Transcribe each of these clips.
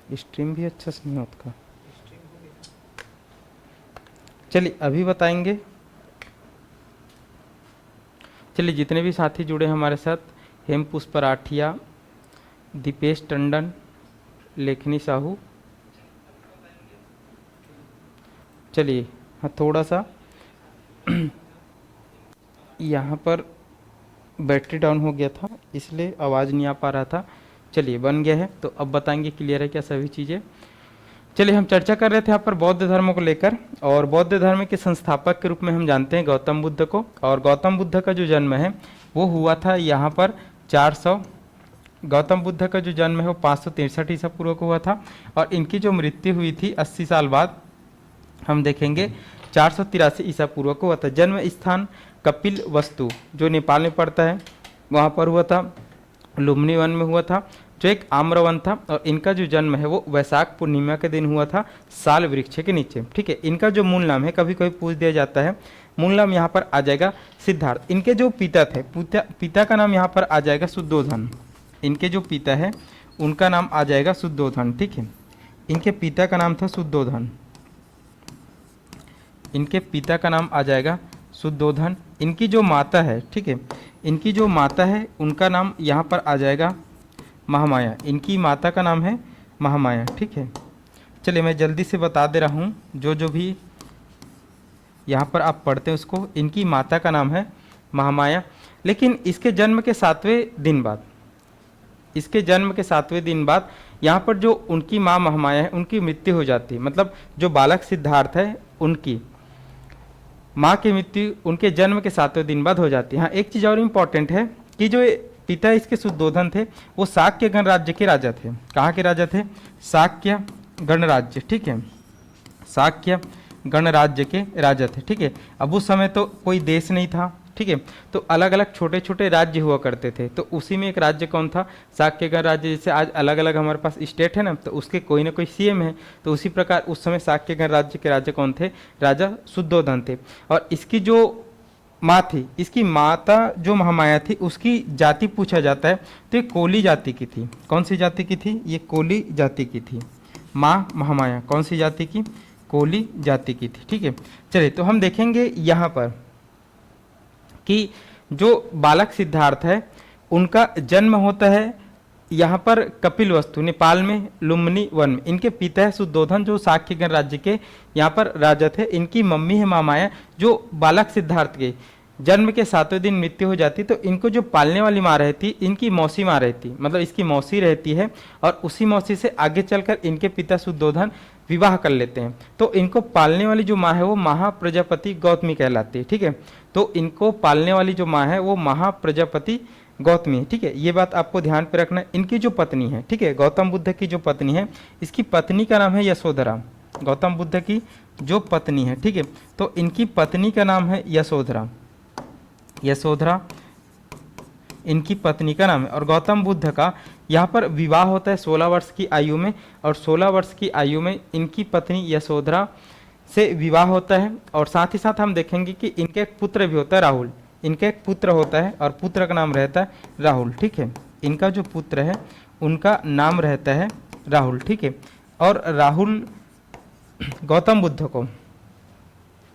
Stream भी अच्छा से नहीं होता। चलिए अभी बताएंगे। चलिए जितने भी साथी जुड़े हमारे साथ, हेम पुष्प राठिया, दीपेश टंडन, लेखनी साहू, चलिए हाँ थोड़ा सा यहाँ पर बैटरी डाउन हो गया था इसलिए आवाज़ नहीं आ पा रहा था। चलिए बन गया है, तो अब बताएंगे क्लियर है क्या सभी चीज़ें। चलिए हम चर्चा कर रहे थे यहाँ पर बौद्ध धर्म को लेकर, और बौद्ध धर्म के संस्थापक के रूप में हम जानते हैं गौतम बुद्ध को। और गौतम बुद्ध का जो जन्म है वो हुआ था यहाँ पर 400, गौतम बुद्ध का जो जन्म है वो 563 ईसा पूर्व को हुआ था, और इनकी जो मृत्यु हुई थी 80 साल बाद, हम देखेंगे 483 ईसा पूर्व को हुआ था। जन्म स्थान कपिल वस्तु जो नेपाल में पड़ता है वहाँ पर हुआ था, लुम्बिनी वन में हुआ था, जो एक आम्रवन था। और इनका जो जन्म है वो वैशाख पूर्णिमा के दिन हुआ था, साल वृक्ष के नीचे। ठीक है, इनका जो मूल नाम है कभी कभी पूछ दिया जाता है, मूल नाम यहाँ पर आ जाएगा सिद्धार्थ। इनके जो पिता थे, पिता का नाम यहाँ पर आ जाएगा शुद्धोधन। इनके जो पिता है उनका नाम आ जाएगा शुद्धोधन। ठीक है, इनके पिता का नाम था शुद्धोधन, इनके पिता का नाम आ जाएगा शुद्धोधन। इनकी जो माता है, ठीक है, इनकी जो माता है उनका नाम यहाँ पर आ जाएगा महामाया। इनकी माता का नाम है महामाया। ठीक है, चलिए मैं जल्दी से बता दे रहा हूँ जो जो भी यहाँ पर आप पढ़ते हैं उसको। इनकी माता का नाम है महामाया, लेकिन इसके जन्म के 7वें दिन बाद, इसके जन्म के 7वें दिन बाद यहाँ पर जो उनकी माँ महामाया है उनकी मृत्यु हो जाती है। मतलब जो बालक सिद्धार्थ है उनकी माँ की मृत्यु उनके जन्म के 7वें दिन बाद हो जाती है। हाँ एक चीज़ और इम्पॉर्टेंट है कि जो पिता इसके शुद्धोधन थे वो शाक्य गणराज्य के राजा थे। कहाँ के राजा थे? शाक्य गणराज्य। ठीक है, शाक्य गणराज्य के राजा थे। ठीक है, अब उस समय तो कोई देश नहीं था। ठीक है, तो अलग अलग छोटे छोटे राज्य हुआ करते थे, तो उसी में एक राज्य कौन था? शाक्य गणराज्य। जैसे आज अलग अलग हमारे पास स्टेट है ना, तो उसके कोई ना कोई सीएम है, तो उसी प्रकार उस समय शाक्य गणराज्य के राजा कौन थे? राजा शुद्धोधन थे। और इसकी जो माँ थी, इसकी माता जो महामाया थी, उसकी जाति पूछा जाता है तो ये कोली जाति की थी। कौन सी जाति की थी? ये कोली जाति की थी। माँ महामाया कौन सी जाति की? कोली जाति की थी। ठीक है, चलिए तो हम देखेंगे यहाँ पर कि जो बालक सिद्धार्थ है उनका जन्म होता है यहाँ पर कपिल वस्तु नेपाल में लुम्बिनी वन में। इनके पिता है शुद्धोधन जो शाक्य गणराज्य के यहाँ पर राजा थे। इनकी मम्मी है महामाया। जो बालक सिद्धार्थ के जन्म के 7वें दिन मृत्यु हो जाती तो इनको जो पालने वाली माँ रहती, इनकी मौसी माँ रहती, मतलब इसकी मौसी रहती है, और उसी मौसी से आगे चलकर इनके पिता शुद्धोधन विवाह कर लेते हैं। तो इनको पालने वाली जो माँ है वो महाप्रजापति गौतमी कहलाती है। ठीक है, तो इनको पालने वाली जो माँ है वो महाप्रजापति गौतमी है। ठीक है, ये बात आपको ध्यान पे रखना है। इनकी जो पत्नी है, ठीक है, गौतम बुद्ध की जो पत्नी है, इसकी पत्नी का नाम है यशोधरा। गौतम बुद्ध की जो पत्नी है, ठीक है, तो इनकी पत्नी का नाम है यशोधरा। यशोधरा इनकी पत्नी का नाम है। और गौतम बुद्ध का यहाँ पर विवाह होता है 16 वर्ष की आयु में, और 16 वर्ष की आयु में इनकी पत्नी यशोधरा से विवाह होता है। और साथ ही साथ हम देखेंगे कि इनका एक पुत्र भी होता है राहुल। इनका एक पुत्र होता है और पुत्र का नाम रहता है राहुल। ठीक है, इनका जो पुत्र है उनका नाम रहता है राहुल। ठीक है, और राहुल गौतम बुद्ध को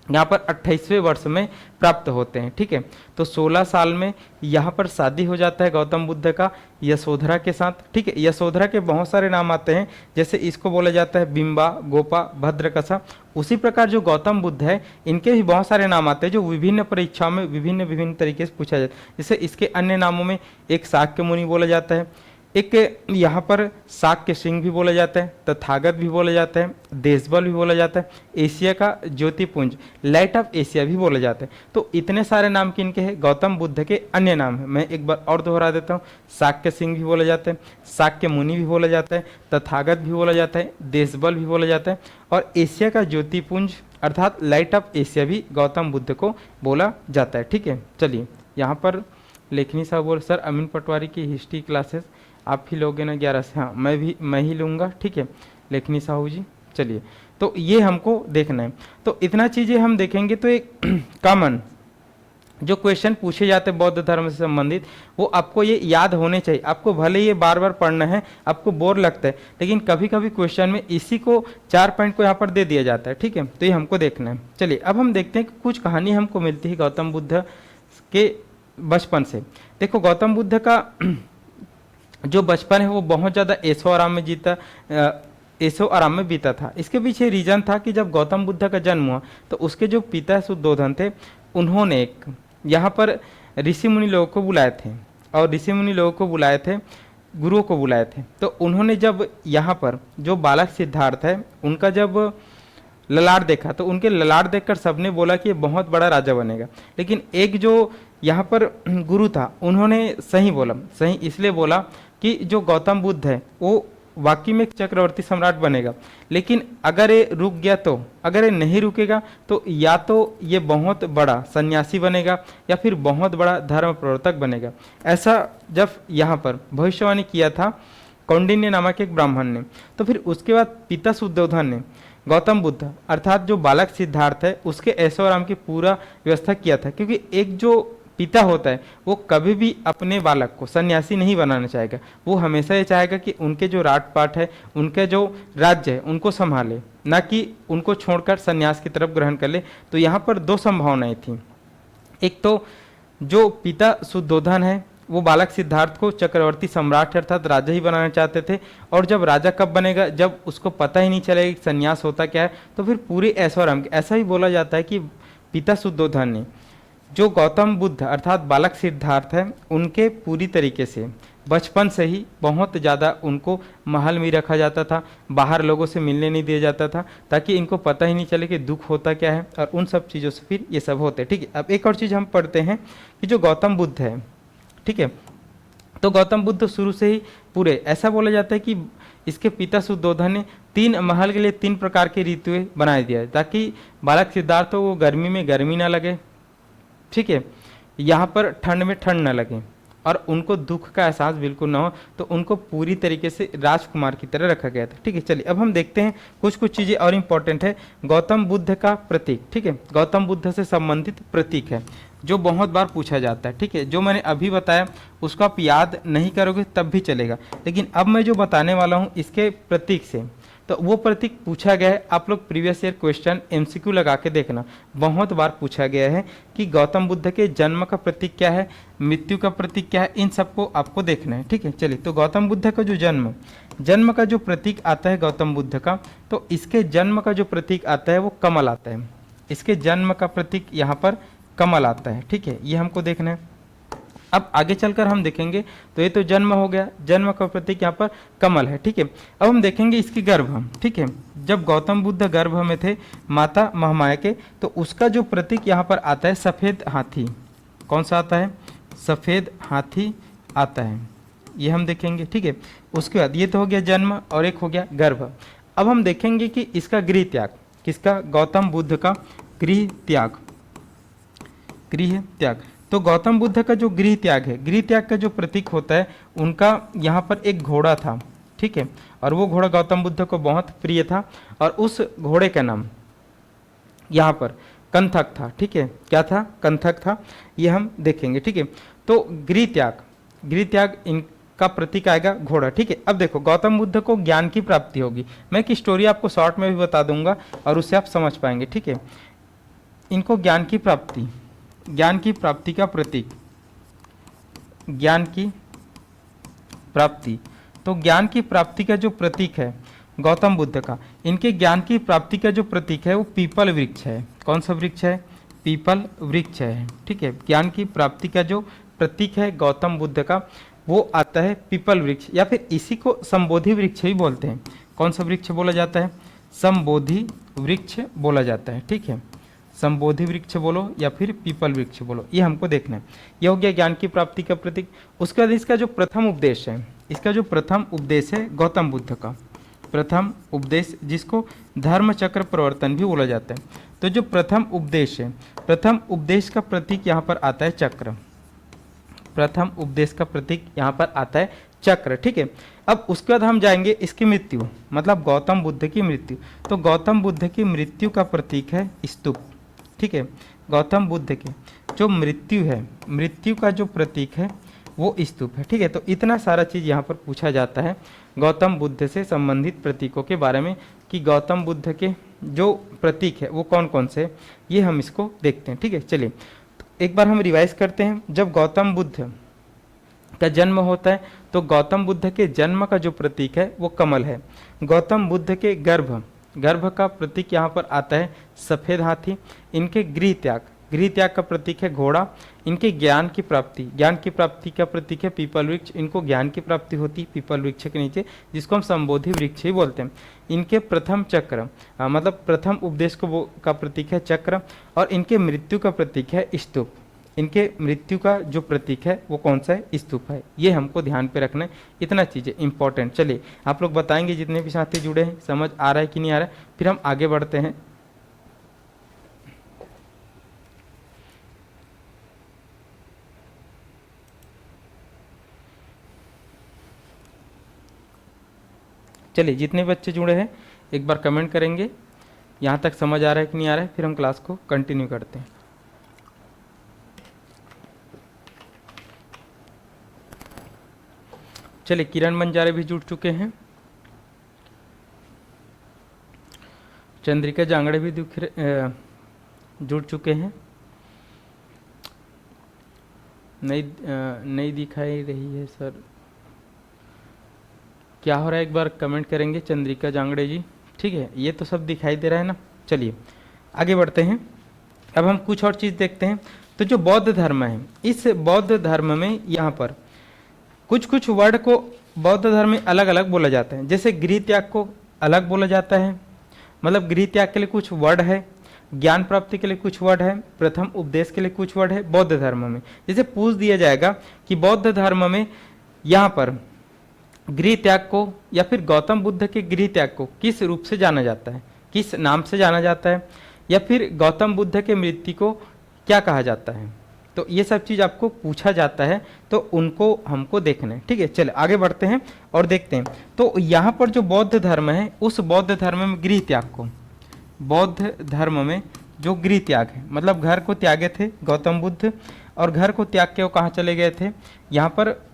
यहाँ पर 28वें वर्ष में प्राप्त होते हैं। ठीक है, तो 16 साल में यहाँ पर शादी हो जाता है गौतम बुद्ध का यशोधरा के साथ। ठीक है, यशोधरा के बहुत सारे नाम आते हैं, जैसे इसको बोला जाता है बिंबा, गोपा, भद्रकसा। उसी प्रकार जो गौतम बुद्ध है इनके भी बहुत सारे नाम आते हैं जो विभिन्न परीक्षाओं में विभिन्न विभिन्न तरीके से पूछा जाता है। जैसे इसके अन्य नामों में एक शाक्य मुनि बोला जाता है, एक यहाँ पर शाक्य सिंह भी बोला जाता है, तथागत भी बोला जाता है, देशबल भी बोला जाता है, एशिया का ज्योतिपुंज, लाइट ऑफ एशिया भी बोला जाता है। तो इतने सारे नाम किनके हैं? गौतम बुद्ध के अन्य नाम है। मैं एक बार और दोहरा देता हूँ, शाक्य सिंह भी बोला जाता है, शाक्य मुनि भी बोला जाता है, तथागत भी बोला जाता है, देशबल भी बोला जाता है, और एशिया का ज्योतिपुंज अर्थात लाइट ऑफ एशिया भी गौतम बुद्ध को बोला जाता है। ठीक है, चलिए यहाँ पर लेखनी साहब बोल, सर अमीन पटवारी की हिस्ट्री क्लासेस आप ही लोगे ना 11 से? हाँ मैं ही लूँगा। ठीक है लेखनी साहू जी, चलिए तो ये हमको देखना है। तो इतना चीज़ें हम देखेंगे तो एक कॉमन जो क्वेश्चन पूछे जाते हैं बौद्ध धर्म से संबंधित, वो आपको ये याद होने चाहिए। आपको भले ये बार बार पढ़ना है, आपको बोर लगता है, लेकिन कभी कभी क्वेश्चन में इसी को 4 पॉइंट को यहाँ पर दे दिया जाता है, ठीक है। तो ये हमको देखना है। चलिए अब हम देखते हैं कि कुछ कहानी हमको मिलती है गौतम बुद्ध के बचपन से। देखो गौतम बुद्ध का जो बचपन है वो बहुत ज़्यादा ऐशो आराम में ऐशो आराम में बीता था। इसके पीछे रीजन था कि जब गौतम बुद्ध का जन्म हुआ तो उसके जो पिता शुद्धोधन थे, उन्होंने एक यहाँ पर ऋषि मुनि लोगों को बुलाए थे, और ऋषि मुनि लोगों को बुलाए थे, गुरुओं को बुलाए थे। तो उन्होंने जब यहाँ पर जो बालक सिद्धार्थ है उनका जब ललाट देखा, तो उनके ललाट देखकर सबने बोला कि ये बहुत बड़ा राजा बनेगा। लेकिन एक जो यहाँ पर गुरु था, उन्होंने सही बोला। सही इसलिए बोला कि जो गौतम बुद्ध है वो वाकई में एक चक्रवर्ती सम्राट बनेगा, लेकिन अगर ये रुक गया, तो अगर ये नहीं रुकेगा तो या तो ये बहुत बड़ा सन्यासी बनेगा या फिर बहुत बड़ा धर्म प्रवर्तक बनेगा। ऐसा जब यहाँ पर भविष्यवाणी किया था कौंडिन्य नामक एक ब्राह्मण ने। तो फिर उसके बाद पिता शुद्धोधन ने गौतम बुद्ध अर्थात जो बालक सिद्धार्थ है उसके ऐशो आराम की पूरा व्यवस्था किया था, क्योंकि एक जो पिता होता है वो कभी भी अपने बालक को सन्यासी नहीं बनाना चाहेगा। वो हमेशा ये चाहेगा कि उनके जो राजपाट है, उनके जो राज्य है, उनको संभाले, ना कि उनको छोड़कर सन्यास की तरफ ग्रहण कर ले। तो यहाँ पर 2 संभावनाएं थी। एक तो जो पिता शुद्धोधन है वो बालक सिद्धार्थ को चक्रवर्ती सम्राट अर्थात राजा ही बनाना चाहते थे, और जब राजा कब बनेगा, जब उसको पता ही नहीं चलेगा कि सन्यास होता क्या है, तो फिर पूरे ऐशो आराम। ऐसा ही बोला जाता है कि पिता शुद्धोधन ने जो गौतम बुद्ध अर्थात बालक सिद्धार्थ है उनके पूरी तरीके से बचपन से ही बहुत ज़्यादा उनको महल में रखा जाता था, बाहर लोगों से मिलने नहीं दिया जाता था, ताकि इनको पता ही नहीं चले कि दुख होता क्या है, और उन सब चीज़ों से फिर ये सब होते। ठीक है, अब एक और चीज़ हम पढ़ते हैं कि जो गौतम बुद्ध है, ठीक है, तो गौतम बुद्ध शुरू से ही पूरे ऐसा बोला जाता है कि इसके पिता शुद्धोधन ने 3 महल के लिए 3 प्रकार के ऋतुएं बनाए दिया, ताकि बालक सिद्धार्थ को गर्मी में गर्मी ना लगे, ठीक है, यहाँ पर ठंड में ठंड ना लगे, और उनको दुख का एहसास बिल्कुल ना हो। तो उनको पूरी तरीके से राजकुमार की तरह रखा गया था। ठीक है, चलिए अब हम देखते हैं कुछ कुछ चीज़ें और इम्पोर्टेंट है। गौतम बुद्ध का प्रतीक, ठीक है, गौतम बुद्ध से संबंधित प्रतीक है जो बहुत बार पूछा जाता है। ठीक है, जो मैंने अभी बताया उसको आप याद नहीं करोगे तब भी चलेगा, लेकिन अब मैं जो बताने वाला हूँ इसके प्रतीक से, तो वो प्रतीक पूछा गया है। आप लोग प्रीवियस ईयर क्वेश्चन MCQ लगा के देखना, बहुत बार पूछा गया है कि गौतम बुद्ध के जन्म का प्रतीक क्या है, मृत्यु का प्रतीक क्या है, इन सबको आपको देखना है। ठीक है, चलिए, तो गौतम बुद्ध का जो जन्म का जो प्रतीक आता है गौतम बुद्ध का, तो इसके जन्म का जो प्रतीक आता है वो कमल आता है। इसके जन्म का प्रतीक यहाँ पर कमल आता है। ठीक है, ये हमको देखना है। अब आगे चलकर हम देखेंगे, तो ये तो जन्म हो गया, जन्म का प्रतीक यहाँ पर कमल है। ठीक है, अब हम देखेंगे इसकी गर्भ। ठीक है, जब गौतम बुद्ध गर्भ में थे माता महामाया के, तो उसका जो प्रतीक यहाँ पर आता है सफ़ेद हाथी। कौन सा आता है? सफ़ेद हाथी आता है, ये हम देखेंगे। ठीक है, उसके बाद ये तो हो गया जन्म और एक हो गया गर्भ। अब हम देखेंगे कि इसका गृह त्याग, किसका? गौतम बुद्ध का गृह त्याग। गृह त्याग, तो गौतम बुद्ध का जो गृह त्याग है, गृह त्याग का जो प्रतीक होता है, उनका यहाँ पर एक घोड़ा था। ठीक है, और वो घोड़ा गौतम बुद्ध को बहुत प्रिय था, और उस घोड़े का नाम यहाँ पर कंथक था। ठीक है, क्या था? कंथक था, ये हम देखेंगे। ठीक है, तो गृह त्याग इनका प्रतीक आएगा घोड़ा। ठीक है, अब देखो गौतम बुद्ध को ज्ञान की प्राप्ति होगी। मैं एक स्टोरी आपको शॉर्ट में भी बता दूंगा और उससे आप समझ पाएंगे। ठीक है, इनको ज्ञान की प्राप्ति का प्रतीक, ज्ञान की प्राप्ति, तो ज्ञान की प्राप्ति का जो प्रतीक है गौतम बुद्ध का, इनके ज्ञान की प्राप्ति का जो प्रतीक है वो पीपल वृक्ष है। कौन सा वृक्ष है? पीपल वृक्ष है। ठीक है, ज्ञान की प्राप्ति का जो प्रतीक है गौतम बुद्ध का, वो आता है पीपल वृक्ष, या फिर इसी को संबोधि वृक्ष भी बोलते हैं। कौन सा वृक्ष बोला जाता है? संबोधि वृक्ष बोला जाता है। ठीक है, संबोधि वृक्ष बोलो या फिर पीपल वृक्ष बोलो, ये हमको देखना है। ये हो गया ज्ञान की प्राप्ति का प्रतीक। उसके बाद इसका जो प्रथम उपदेश है, इसका जो प्रथम उपदेश है गौतम बुद्ध का प्रथम उपदेश, जिसको धर्म चक्र प्रवर्तन भी बोला जाता है। तो जो प्रथम उपदेश है, प्रथम उपदेश का प्रतीक यहाँ पर आता है चक्र। प्रथम उपदेश का प्रतीक यहाँ पर आता है चक्र। ठीक है, अब उसके बाद हम जाएंगे इसकी मृत्यु, मतलब गौतम बुद्ध की मृत्यु। तो गौतम बुद्ध की मृत्यु का प्रतीक है स्तूप। ठीक है, गौतम बुद्ध की जो मृत्यु है, मृत्यु का जो प्रतीक है वो स्तूप है। ठीक है, तो इतना सारा चीज़ यहाँ पर पूछा जाता है गौतम बुद्ध से संबंधित प्रतीकों के बारे में, कि गौतम बुद्ध के जो प्रतीक है वो कौन कौन से, ये हम इसको देखते हैं। ठीक है, चलिए तो एक बार हम रिवाइज करते हैं। जब गौतम बुद्ध का जन्म होता है तो गौतम बुद्ध के जन्म का जो प्रतीक है वो कमल है। गौतम बुद्ध के गर्भ का प्रतीक यहाँ पर आता है सफ़ेद हाथी। इनके गृह त्याग का प्रतीक है घोड़ा। इनके ज्ञान की प्राप्ति का प्रतीक है पीपल वृक्ष। इनको ज्ञान की प्राप्ति होती है पीपल वृक्ष के नीचे, जिसको हम संबोधि वृक्ष ही बोलते हैं। इनके प्रथम चक्र मतलब प्रथम उपदेश का प्रतीक है चक्र। और इनके मृत्यु का प्रतीक है स्तूप। इनके मृत्यु का जो प्रतीक है वो कौन सा है, स्तूप है। ये हमको ध्यान पे रखना है, इतना चीज़ें इंपॉर्टेंट। चलिए आप लोग बताएंगे जितने भी साथी जुड़े हैं, समझ आ रहा है कि नहीं आ रहा है, फिर हम आगे बढ़ते हैं। चलिए जितने बच्चे जुड़े हैं एक बार कमेंट करेंगे यहाँ तक समझ आ रहा है कि नहीं आ रहा है, फिर हम क्लास को कंटिन्यू करते हैं। चलिए किरण बंजारे भी जुड़ चुके हैं, चंद्रिका जांगड़े भी जुड़ चुके हैं। नहीं दिखाई रही है सर, क्या हो रहा है एक बार कमेंट करेंगे चंद्रिका जांगड़े जी। ठीक है, ये तो सब दिखाई दे रहा है ना। चलिए आगे बढ़ते हैं। अब हम कुछ और चीज़ देखते हैं। तो जो बौद्ध धर्म है, इस बौद्ध धर्म में यहाँ पर कुछ वर्ड को बौद्ध धर्म में अलग अलग बोला जाता है। जैसे गृह त्याग को अलग बोला जाता है, मतलब गृह त्याग के लिए कुछ वर्ड है, ज्ञान प्राप्ति के लिए कुछ वर्ड है, प्रथम उपदेश के लिए कुछ वर्ड है बौद्ध धर्म में। जैसे पूछ दिया जाएगा कि बौद्ध धर्म में यहाँ पर गृह त्याग को या फिर गौतम बुद्ध के गृह त्याग को किस रूप से जाना जाता है, किस नाम से जाना जाता है, या फिर गौतम बुद्ध के मृत्यु को क्या कहा जाता है, तो ये सब चीज़ आपको पूछा जाता है, तो उनको हमको देखना है। ठीक है, चले आगे बढ़ते हैं और देखते हैं। तो यहाँ पर जो बौद्ध धर्म है, उस बौद्ध धर्म में गृह त्याग को, बौद्ध धर्म में जो गृह त्याग है, मतलब घर को त्यागे थे गौतम बुद्ध, और घर को त्याग के वो कहाँ चले गए थे, यहाँ पर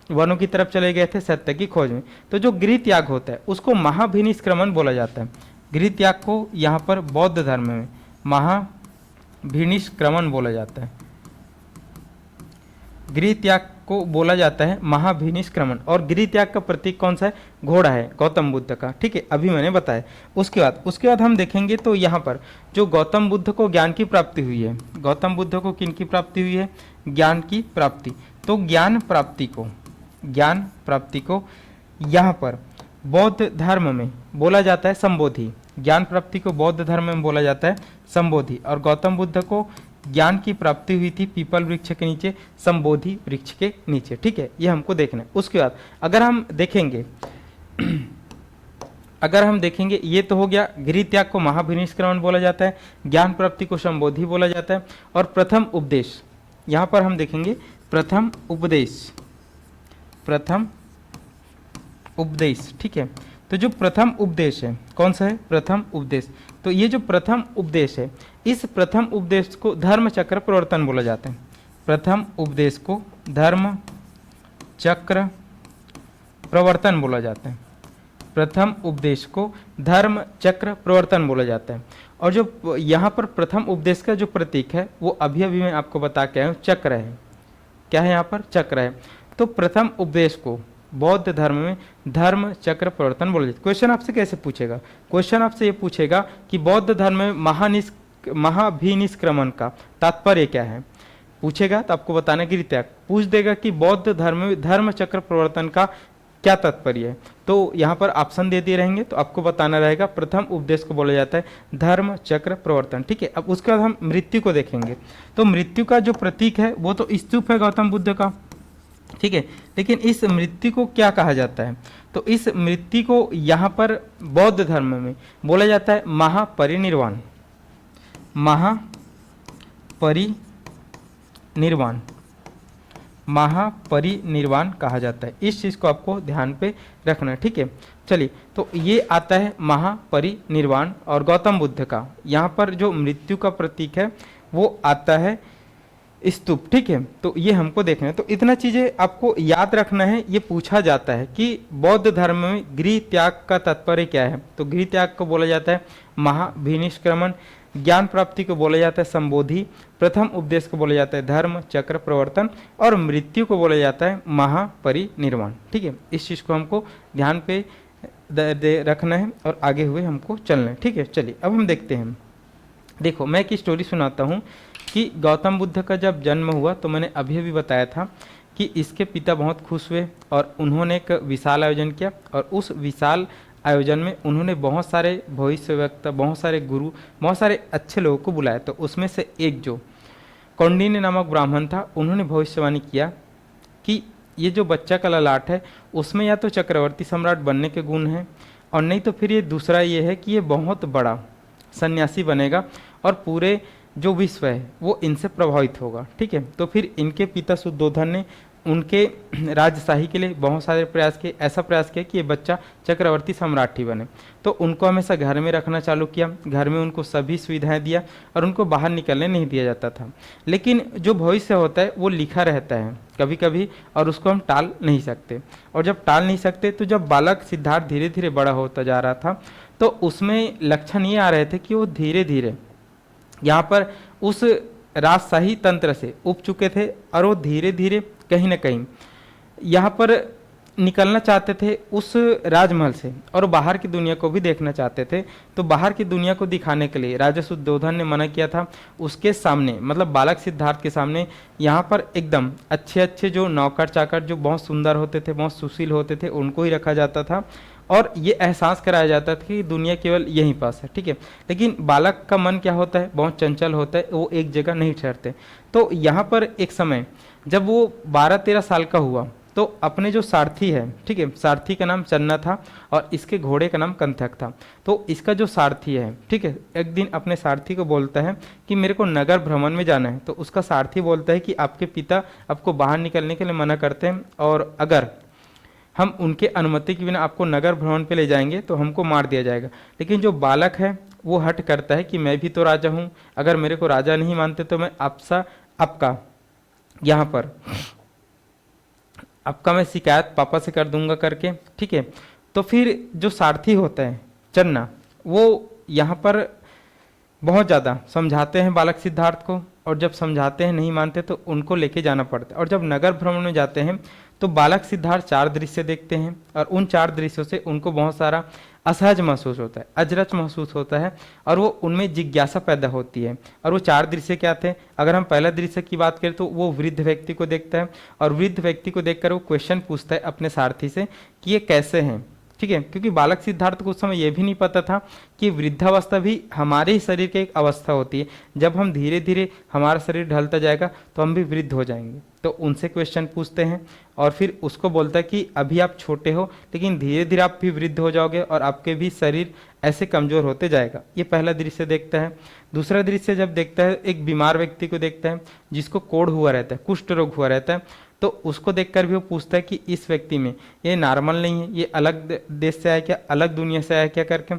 वनों की तरफ चले गए थे सत्य की खोज में। तो जो गृह त्याग होता है उसको महाभिनिष्क्रमण बोला जाता है। गृह त्याग को यहाँ पर बौद्ध धर्म में महाभिनिष्क्रमण बोला जाता है। गृह त्याग को बोला जाता है महाभिनिष्क्रमण। और गृह त्याग का प्रतीक कौन सा है, घोड़ा है गौतम बुद्ध का। ठीक है, अभी मैंने बताया। उसके बाद हम देखेंगे तो यहाँ पर जो गौतम बुद्ध को ज्ञान की प्राप्ति हुई है, गौतम बुद्ध को किन की प्राप्ति हुई है, ज्ञान की प्राप्ति। तो ज्ञान प्राप्ति को यहाँ पर बौद्ध धर्म में बोला जाता है संबोधि। ज्ञान प्राप्ति को बौद्ध धर्म में बोला जाता है संबोधि। और गौतम बुद्ध को ज्ञान की प्राप्ति हुई थी पीपल वृक्ष के नीचे, संबोधि वृक्ष के नीचे। ठीक है, ये हमको देखना है। उसके बाद अगर हम देखेंगे ये तो हो गया, गृह त्याग को महाभिनिष्क्रमण बोला जाता है, ज्ञान प्राप्ति को संबोधि बोला जाता है। और प्रथम उपदेश, यहाँ पर हम देखेंगे प्रथम उपदेश। ठीक है, तो जो प्रथम उपदेश है कौन सा है, प्रथम उपदेश। तो ये जो प्रथम उपदेश है, इस प्रथम उपदेश को धर्म चक्र प्रवर्तन बोला जाता है। प्रथम उपदेश को धर्म चक्र प्रवर्तन बोला जाता है। प्रथम उपदेश को धर्म चक्र प्रवर्तन बोला जाता है। और जो यहाँ पर प्रथम उपदेश का जो प्रतीक है वो अभी मैं आपको बता के आया हूँ, चक्र है। क्या है यहाँ पर, चक्र है। तो प्रथम उपदेश को बौद्ध धर्म में धर्म चक्र प्रवर्तन बोला जाता है। क्वेश्चन आपसे कैसे पूछेगा, क्वेश्चन आपसे ये पूछेगा कि बौद्ध धर्म में महाभिनिष्क्रमण का तात्पर्य क्या है, पूछेगा तो आपको बताना गृह त्याग। पूछ देगा कि बौद्ध धर्म में धर्म चक्र प्रवर्तन का क्या तात्पर्य है, तो यहाँ पर ऑप्शन दे दिए रहेंगे, तो आपको बताना रहेगा प्रथम उपदेश को बोला जाता है धर्म चक्र प्रवर्तन। ठीक है, अब उसके बाद हम मृत्यु को देखेंगे। तो मृत्यु का जो प्रतीक है वो तो स्तूप है गौतम बुद्ध का। ठीक है, लेकिन इस मृत्यु को क्या कहा जाता है, तो इस मृत्यु को यहाँ पर बौद्ध धर्म में बोला जाता है महापरिनिर्वाण। महापरिनिर्वाण कहा जाता है। इस चीज़ को आपको ध्यान पे रखना है। ठीक है, चलिए तो ये आता है महापरिनिर्वाण। और गौतम बुद्ध का यहाँ पर जो मृत्यु का प्रतीक है वो आता है स्तूप, ठीक है। तो ये हमको देखना है। तो इतना चीजें आपको याद रखना है। ये पूछा जाता है कि बौद्ध धर्म में गृह त्याग का तात्पर्य क्या है। तो गृह त्याग को बोला जाता है महाभिनिष्क्रमण, ज्ञान प्राप्ति को बोला जाता है संबोधि, प्रथम उपदेश को बोला जाता है धर्म चक्र प्रवर्तन, और मृत्यु को बोला जाता है महापरिनिर्वाण, ठीक है। इस चीज को हमको ध्यान पे रखना है और आगे हुए हमको चलना है, ठीक है। चलिए अब हम देखते हैं। देखो मैं एक स्टोरी सुनाता हूँ कि गौतम बुद्ध का जब जन्म हुआ तो मैंने अभी अभी बताया था कि इसके पिता बहुत खुश हुए और उन्होंने एक विशाल आयोजन किया, और उस विशाल आयोजन में उन्होंने बहुत सारे भविष्यवक्ता, बहुत सारे गुरु, बहुत सारे अच्छे लोगों को बुलाया। तो उसमें से एक जो कौंडिन्य नामक ब्राह्मण था, उन्होंने भविष्यवाणी किया कि ये जो बच्चा का ललाट है उसमें या तो चक्रवर्ती सम्राट बनने के गुण हैं, और नहीं तो फिर ये दूसरा ये है कि ये बहुत बड़ा सन्यासी बनेगा और पूरे जो विश्व है वो इनसे प्रभावित होगा, ठीक है। तो फिर इनके पिता शुद्धोधन ने उनके राजशाही के लिए बहुत सारे प्रयास किए, ऐसा प्रयास किया कि ये बच्चा चक्रवर्ती सम्राट ही बने। तो उनको हमेशा घर में रखना चालू किया, घर में उनको सभी सुविधाएं दिया और उनको बाहर निकलने नहीं दिया जाता था। लेकिन जो भविष्य होता है वो लिखा रहता है कभी कभी, और उसको हम टाल नहीं सकते। और जब टाल नहीं सकते तो जब बालक सिद्धार्थ धीरे धीरे बड़ा होता जा रहा था तो उसमें लक्षण ये आ रहे थे कि वो धीरे धीरे यहाँ पर उस राजशाही तंत्र से उब चुके थे, और वो धीरे धीरे कहीं ना कहीं यहाँ पर निकलना चाहते थे उस राजमहल से, और बाहर की दुनिया को भी देखना चाहते थे। तो बाहर की दुनिया को दिखाने के लिए राजा शुद्धोधन ने मना किया था। उसके सामने मतलब बालक सिद्धार्थ के सामने यहाँ पर एकदम अच्छे अच्छे जो नौकर चाकर जो बहुत सुंदर होते थे, बहुत सुशील होते थे, उनको ही रखा जाता था, और ये एहसास कराया जाता था कि दुनिया केवल यहीं पास है, ठीक है। लेकिन बालक का मन क्या होता है, बहुत चंचल होता है, वो एक जगह नहीं ठहरते। तो यहाँ पर एक समय जब वो 12-13 साल का हुआ तो अपने जो सारथी है, ठीक है, सारथी का नाम चन्ना था और इसके घोड़े का नाम कंथक था। तो इसका जो सारथी है, ठीक है, एक दिन अपने सारथी को बोलता है कि मेरे को नगर भ्रमण में जाना है। तो उसका सारथी बोलता है कि आपके पिता आपको बाहर निकलने के लिए मना करते हैं, और अगर हम उनके अनुमति के बिना आपको नगर भ्रमण पे ले जाएंगे तो हमको मार दिया जाएगा। लेकिन जो बालक है वो हट करता है कि मैं भी तो राजा हूँ, अगर मेरे को राजा नहीं मानते तो मैं आपका यहाँ पर आपका मैं शिकायत पापा से कर दूंगा करके, ठीक है। तो फिर जो सारथी होता है चन्ना, वो यहाँ पर बहुत ज़्यादा समझाते हैं बालक सिद्धार्थ को, और जब समझाते हैं नहीं मानते तो उनको लेके जाना पड़ता है। और जब नगर भ्रमण में जाते हैं तो बालक सिद्धार्थ 4 दृश्य देखते हैं, और उन 4 दृश्यों से उनको बहुत सारा असहज महसूस होता है, अजरच महसूस होता है, और वो उनमें जिज्ञासा पैदा होती है। और वो 4 दृश्य क्या थे? अगर हम पहला दृश्य की बात करें तो वो वृद्ध व्यक्ति को देखता है, और वृद्ध व्यक्ति को देखकर वो क्वेश्चन पूछता है अपने सारथी से कि ये कैसे हैं, ठीक है। क्योंकि बालक सिद्धार्थ को उस समय यह भी नहीं पता था कि वृद्धावस्था भी हमारे ही शरीर की एक अवस्था होती है। जब हम धीरे धीरे हमारा शरीर ढलता जाएगा तो हम भी वृद्ध हो जाएंगे। तो उनसे क्वेश्चन पूछते हैं, और फिर उसको बोलता है कि अभी आप छोटे हो लेकिन धीरे धीरे आप भी वृद्ध हो जाओगे और आपके भी शरीर ऐसे कमजोर होते जाएगा। ये पहला दृश्य देखता है। दूसरा दृश्य जब देखता है, एक बीमार व्यक्ति को देखता है जिसको कोढ़ हुआ रहता है, कुष्ठ रोग हुआ रहता है। तो उसको देखकर भी वो पूछता है कि इस व्यक्ति में ये नॉर्मल नहीं है, ये अलग देश से आया क्या, अलग दुनिया से आया क्या करके।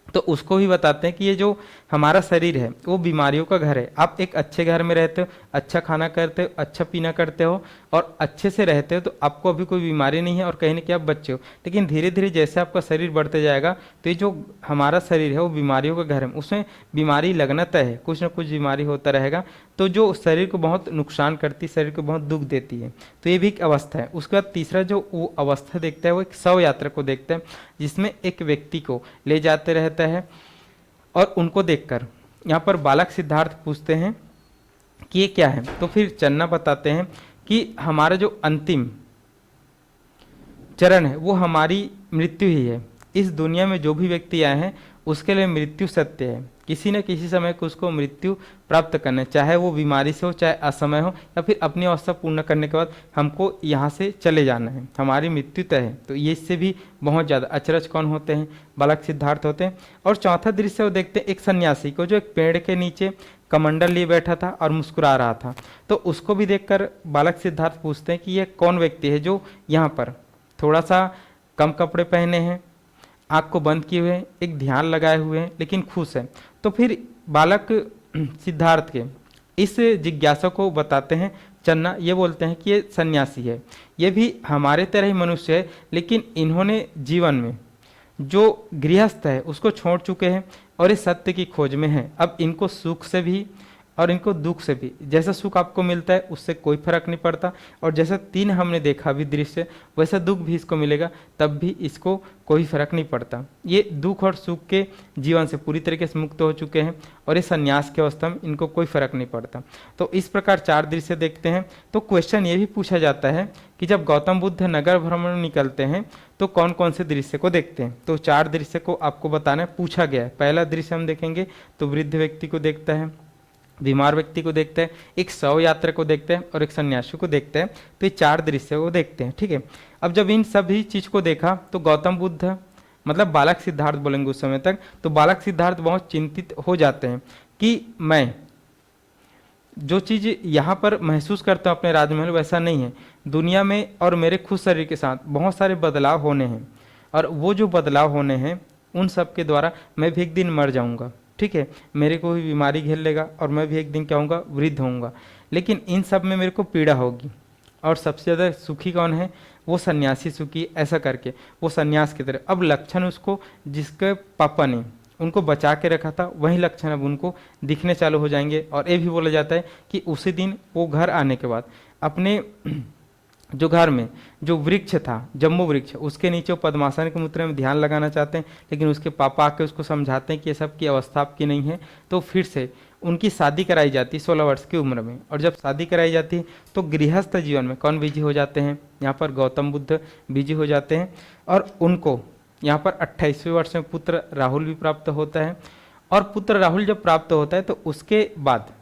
तो उसको भी बताते हैं कि ये जो हमारा शरीर है वो बीमारियों का घर है। आप एक अच्छे घर में रहते हो, अच्छा खाना करते हो, अच्छा पीना करते हो और अच्छे से रहते हो, तो आपको अभी कोई बीमारी नहीं है और कहीं ना कहीं आप बच्चे हो। लेकिन धीरे धीरे जैसे आपका शरीर बढ़ते जाएगा तो ये जो हमारा शरीर है वो बीमारियों का घर है, उसमें बीमारी लगना तय है, कुछ ना कुछ बीमारी होता रहेगा। तो जो शरीर को बहुत नुकसान करती, शरीर को बहुत दुख देती है, तो ये भी एक अवस्था है। उसके बाद तीसरा जो वो अवस्था देखता है वो एक शव यात्रा को देखता है, जिसमें एक व्यक्ति को ले जाते रहता है। और उनको देखकर यहाँ पर बालक सिद्धार्थ पूछते हैं कि ये क्या है। तो फिर चन्ना बताते हैं कि हमारा जो अंतिम चरण है वो हमारी मृत्यु ही है। इस दुनिया में जो भी व्यक्ति आए हैं उसके लिए मृत्यु सत्य है, किसी न किसी समय को उसको मृत्यु प्राप्त करना है, चाहे वो बीमारी से हो, चाहे असमय हो, या फिर अपनी अवस्था पूर्ण करने के बाद हमको यहाँ से चले जाना है, हमारी मृत्यु तय है। तो ये इससे भी बहुत ज़्यादा अचरज कौन होते हैं? बालक सिद्धार्थ होते हैं। और चौथा दृश्य वो देखते हैं एक सन्यासी को जो एक पेड़ के नीचे कमंडल लिए बैठा था और मुस्कुरा रहा था। तो उसको भी देखकर बालक सिद्धार्थ पूछते हैं कि ये कौन व्यक्ति है जो यहाँ पर थोड़ा सा कम कपड़े पहने हैं, आँख को बंद किए हुए, एक ध्यान लगाए हुए हैं, लेकिन खुश है। तो फिर बालक सिद्धार्थ के इस जिज्ञासा को बताते हैं चन्ना, ये बोलते हैं कि ये सन्यासी है, ये भी हमारे तरह ही मनुष्य है, लेकिन इन्होंने जीवन में जो गृहस्थ है उसको छोड़ चुके हैं और इस सत्य की खोज में हैं। अब इनको सुख से भी और इनको दुख से भी, जैसा सुख आपको मिलता है उससे कोई फर्क नहीं पड़ता, और जैसा तीन हमने देखा भी दृश्य, वैसा दुख भी इसको मिलेगा, तब भी इसको कोई फर्क नहीं पड़ता। ये दुख और सुख के जीवन से पूरी तरीके से मुक्त हो चुके हैं और इस संन्यास की अवस्था में इनको कोई फर्क नहीं पड़ता। तो इस प्रकार चार दृश्य देखते हैं। तो क्वेश्चन ये भी पूछा जाता है कि जब गौतम बुद्ध नगर भ्रमण में निकलते हैं तो कौन कौन से दृश्य को देखते हैं। तो चार दृश्य को आपको बताना है, पूछा गया है। पहला दृश्य हम देखेंगे तो वृद्ध व्यक्ति को देखता है, बीमार व्यक्ति को देखते हैं, एक शव यात्रा को देखते हैं और एक सन्यासी को देखते हैं। तो ये चार दृश्य को देखते हैं, ठीक है। अब जब इन सभी चीज को देखा तो गौतम बुद्ध, मतलब बालक सिद्धार्थ बोलेंगे उस समय तक, तो बालक सिद्धार्थ बहुत चिंतित हो जाते हैं कि मैं जो चीज़ यहाँ पर महसूस करता हूँ अपने राजमहल, वैसा नहीं है दुनिया में, और मेरे खुद शरीर के साथ बहुत सारे बदलाव होने हैं, और वो जो बदलाव होने हैं उन सब के द्वारा मैं भी एक दिन मर जाऊँगा, ठीक है। मेरे को भी बीमारी घेर लेगा और मैं भी एक दिन क्या होऊंगा, वृद्ध होऊंगा, लेकिन इन सब में मेरे को पीड़ा होगी। और सबसे ज़्यादा सुखी कौन है, वो सन्यासी सुखी, ऐसा करके वो सन्यास की तरह। अब लक्षण उसको जिसके पापा ने उनको बचा के रखा था वही लक्षण अब उनको दिखने चालू हो जाएंगे। और ये भी बोला जाता है कि उसी दिन वो घर आने के बाद अपने जो घर में जो वृक्ष था, जम्बू वृक्ष, उसके नीचे वो पद्मासन के मुद्रा में ध्यान लगाना चाहते हैं, लेकिन उसके पापा आके उसको समझाते हैं कि ये सब की अवस्था आपकी नहीं है। तो फिर से उनकी शादी कराई जाती 16 वर्ष की उम्र में, और जब शादी कराई जाती है तो गृहस्थ जीवन में कौन बिजी हो जाते हैं, यहाँ पर गौतम बुद्ध बिजी हो जाते हैं। और उनको यहाँ पर 28वें वर्ष में पुत्र राहुल भी प्राप्त होता है। और पुत्र राहुल जब प्राप्त होता है तो उसके बाद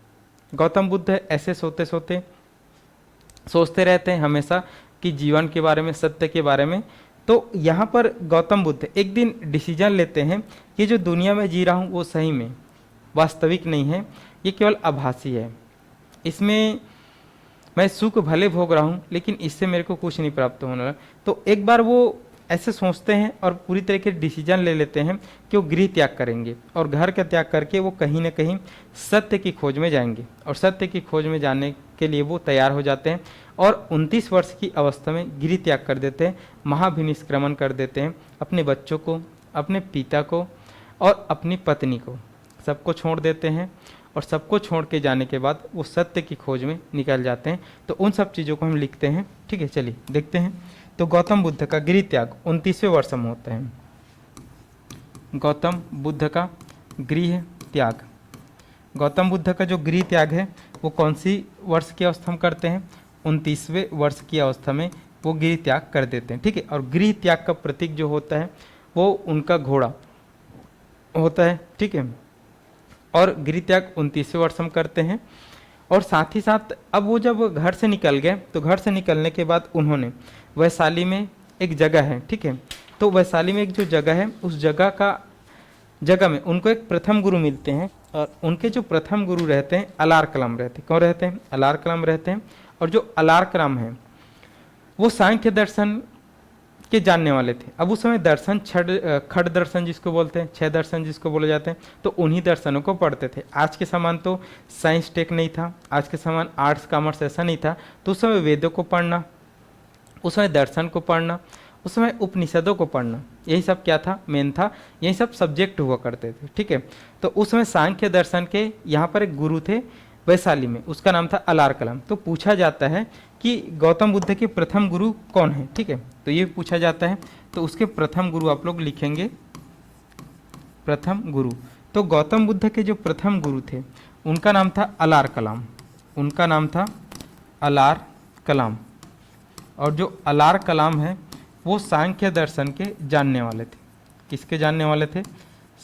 गौतम बुद्ध ऐसे सोते सोते सोचते रहते हैं हमेशा कि जीवन के बारे में, सत्य के बारे में। तो यहाँ पर गौतम बुद्ध एक दिन डिसीजन लेते हैं कि जो दुनिया में जी रहा हूँ वो सही में वास्तविक नहीं है, ये केवल आभासी है, इसमें मैं सुख भले भोग रहा हूँ लेकिन इससे मेरे को कुछ नहीं प्राप्त होने वाला। तो एक बार वो ऐसे सोचते हैं और पूरी तरीके से डिसीजन ले लेते हैं कि वो गृह त्याग करेंगे, और घर का त्याग करके वो कहीं ना कहीं सत्य की खोज में जाएंगे। और सत्य की खोज में जाने के लिए वो तैयार हो जाते हैं और 29 वर्ष की अवस्था में गृह त्याग कर देते हैं, महाभिनिष्क्रमण कर देते हैं। अपने बच्चों को, अपने पिता को और अपनी पत्नी को, सबको छोड़ देते हैं। और सबको छोड़ के जाने के बाद वो सत्य की खोज में निकल जाते हैं। तो उन सब चीज़ों को हम लिखते हैं, ठीक है। चलिए देखते हैं। तो गौतम बुद्ध का गृह त्याग 29वें वर्ष में होता है। गौतम बुद्ध का गृह त्याग, गौतम बुद्ध का जो गृह त्याग है वो कौन सी वर्ष की अवस्था में करते हैं, 29वें वर्ष की अवस्था में वो गृह त्याग कर देते हैं, ठीक है। और गृह त्याग का प्रतीक जो होता है वो उनका घोड़ा होता है, ठीक है। और गृह त्याग 29वें वर्ष में करते हैं। और साथ ही साथ अब वो जब घर से निकल गए तो घर से निकलने के बाद उन्होंने वैशाली में एक जगह है, ठीक है। तो वैशाली में एक जो जगह है उस जगह में उनको एक प्रथम गुरु मिलते हैं, और उनके जो प्रथम गुरु रहते हैं अलार कलाम रहते हैं। कौन रहते हैं, अलार कलाम रहते हैं। और जो अलार कलाम है वो सांख्य दर्शन के जानने वाले थे। अब उस समय दर्शन खड़ दर्शन जिसको बोलते हैं, 6 दर्शन जिसको बोले जाते हैं, तो उन्हीं दर्शनों को पढ़ते थे। आज के समान तो साइंस टेक नहीं था, आज के समान आर्ट्स कॉमर्स ऐसा नहीं था। तो उस समय वेदों को पढ़ना, उस समय दर्शन को पढ़ना, उस समय उपनिषदों को पढ़ना, यही सब क्या था, मेन था, यही सब सब्जेक्ट हुआ करते थे, ठीक है। तो उस समय सांख्य दर्शन के यहाँ पर एक गुरु थे वैशाली में, उसका नाम था अलार कलाम। तो पूछा जाता है कि गौतम बुद्ध के प्रथम गुरु कौन है, ठीक है। तो ये पूछा जाता है, तो उसके प्रथम गुरु आप लोग लिखेंगे प्रथम गुरु। तो गौतम बुद्ध के जो प्रथम गुरु थे उनका नाम था अलार कलाम, उनका नाम था अलार कलाम। और जो अलार कलाम है वो सांख्य दर्शन के जानने वाले थे। किसके जानने वाले थे,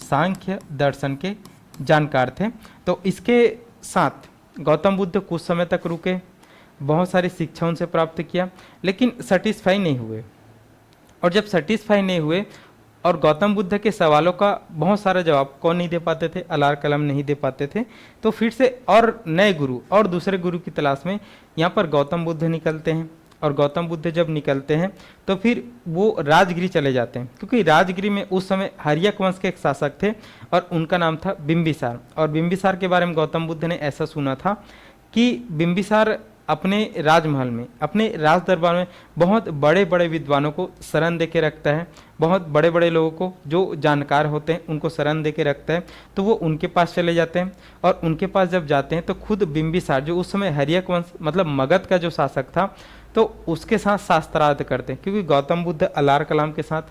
सांख्य दर्शन के जानकार थे। तो इसके साथ गौतम बुद्ध कुछ समय तक रुके, बहुत सारी शिक्षा उनसे प्राप्त किया, लेकिन सेटिस्फाई नहीं हुए। और जब सेटिस्फाई नहीं हुए और गौतम बुद्ध के सवालों का बहुत सारा जवाब कौन नहीं दे पाते थे, अलार कलाम नहीं दे पाते थे, तो फिर से और नए गुरु और दूसरे गुरु की तलाश में यहाँ पर गौतम बुद्ध निकलते हैं। और गौतम बुद्ध जब निकलते हैं तो फिर वो राजगिरी चले जाते हैं, क्योंकि राजगिरी में उस समय हर्यक वंश के एक शासक थे और उनका नाम था बिंबिसार। और बिंबिसार के बारे में गौतम बुद्ध ने ऐसा सुना था कि बिंबिसार अपने राजमहल में, अपने राज दरबार में बहुत बड़े बड़े विद्वानों को शरण दे के रखता है, बहुत बड़े बड़े लोगों को जो जानकार होते हैं उनको शरण दे के रखता है। तो वो उनके पास चले जाते हैं और उनके पास जब जाते हैं तो खुद बिंबिसार, जो उस समय हर्यक वंश मतलब मगध का जो शासक था, तो उसके साथ शास्त्रार्थ करते हैं, क्योंकि गौतम बुद्ध अलार कलाम के साथ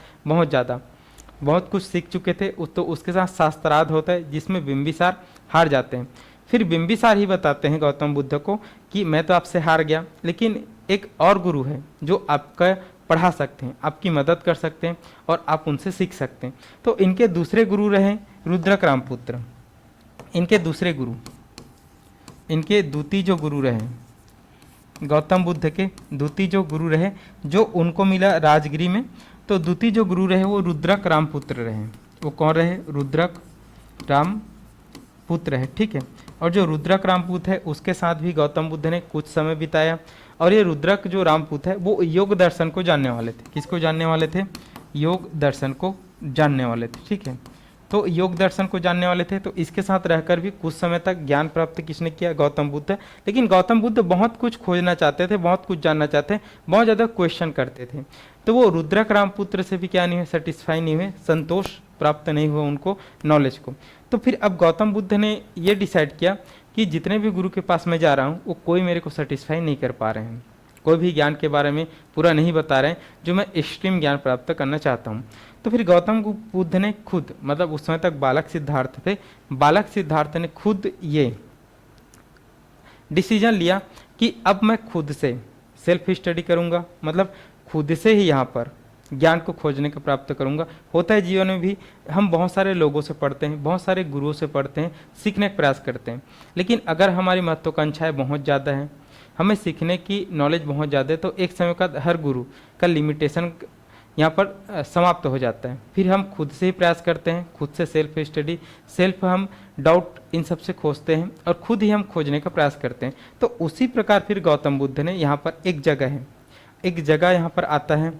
बहुत कुछ सीख चुके थे। तो उसके साथ शास्त्रार्थ होता है जिसमें बिंबिसार हार जाते हैं। फिर बिंबिसार ही बताते हैं गौतम बुद्ध को कि मैं तो आपसे हार गया, लेकिन एक और गुरु है जो आपका पढ़ा सकते हैं, आपकी मदद कर सकते हैं और आप उनसे सीख सकते हैं। तो इनके दूसरे गुरु रहे रुद्रक रामपुत्र। इनके दूसरे गुरु, इनके द्वितीय जो गुरु रहे गौतम बुद्ध के द्वितीय जो गुरु रहे, जो उनको मिला राजगिरी में, तो द्वितीय जो गुरु रहे वो रुद्रक रामपुत्र रहे। वो कौन रहे? रुद्रक रामपुत्र है, ठीक है। और जो रुद्रक रामपुत्र है उसके साथ भी गौतम बुद्ध ने कुछ समय बिताया। और ये रुद्रक जो रामपुत्र है वो योग दर्शन को जानने वाले थे। किसको जानने वाले थे? योग दर्शन को जानने वाले थे, ठीक है। तो योग दर्शन को जानने वाले थे, तो इसके साथ रहकर भी कुछ समय तक ज्ञान प्राप्त किसने किया? गौतम बुद्ध। लेकिन गौतम बुद्ध बहुत कुछ खोजना चाहते थे, बहुत कुछ जानना चाहते हैं, बहुत ज़्यादा क्वेश्चन करते थे। तो वो रुद्रक रामपुत्र से भी क्या नहीं हुए? सेटिस्फाई नहीं हुए, संतोष प्राप्त नहीं हुआ उनको नॉलेज को। तो फिर अब गौतम बुद्ध ने ये डिसाइड किया कि जितने भी गुरु के पास मैं जा रहा हूँ वो कोई मेरे को सेटिस्फाई नहीं कर पा रहे हैं, कोई भी ज्ञान के बारे में पूरा नहीं बता रहे हैं जो मैं एक्सट्रीम ज्ञान प्राप्त करना चाहता हूँ। तो फिर गौतम बुद्ध ने खुद, मतलब उस समय तक बालक सिद्धार्थ थे, बालक सिद्धार्थ ने खुद ये डिसीजन लिया कि अब मैं खुद से सेल्फ स्टडी करूँगा, मतलब खुद से ही यहाँ पर ज्ञान को खोजने का प्राप्त करूँगा। होता है जीवन में भी, हम बहुत सारे लोगों से पढ़ते हैं, बहुत सारे गुरुओं से पढ़ते हैं, सीखने का प्रयास करते हैं, लेकिन अगर हमारी महत्वाकांक्षाएँ बहुत ज़्यादा हैं, हमें सीखने की नॉलेज बहुत ज़्यादा है, तो एक समय का हर गुरु का लिमिटेशन यहाँ पर समाप्त हो जाता है। फिर हम खुद से ही प्रयास करते हैं, खुद से सेल्फ स्टडी, सेल्फ हम डाउट इन सब से खोजते हैं और खुद ही हम खोजने का प्रयास करते हैं। तो उसी प्रकार फिर गौतम बुद्ध ने यहाँ पर एक जगह यहाँ पर आता है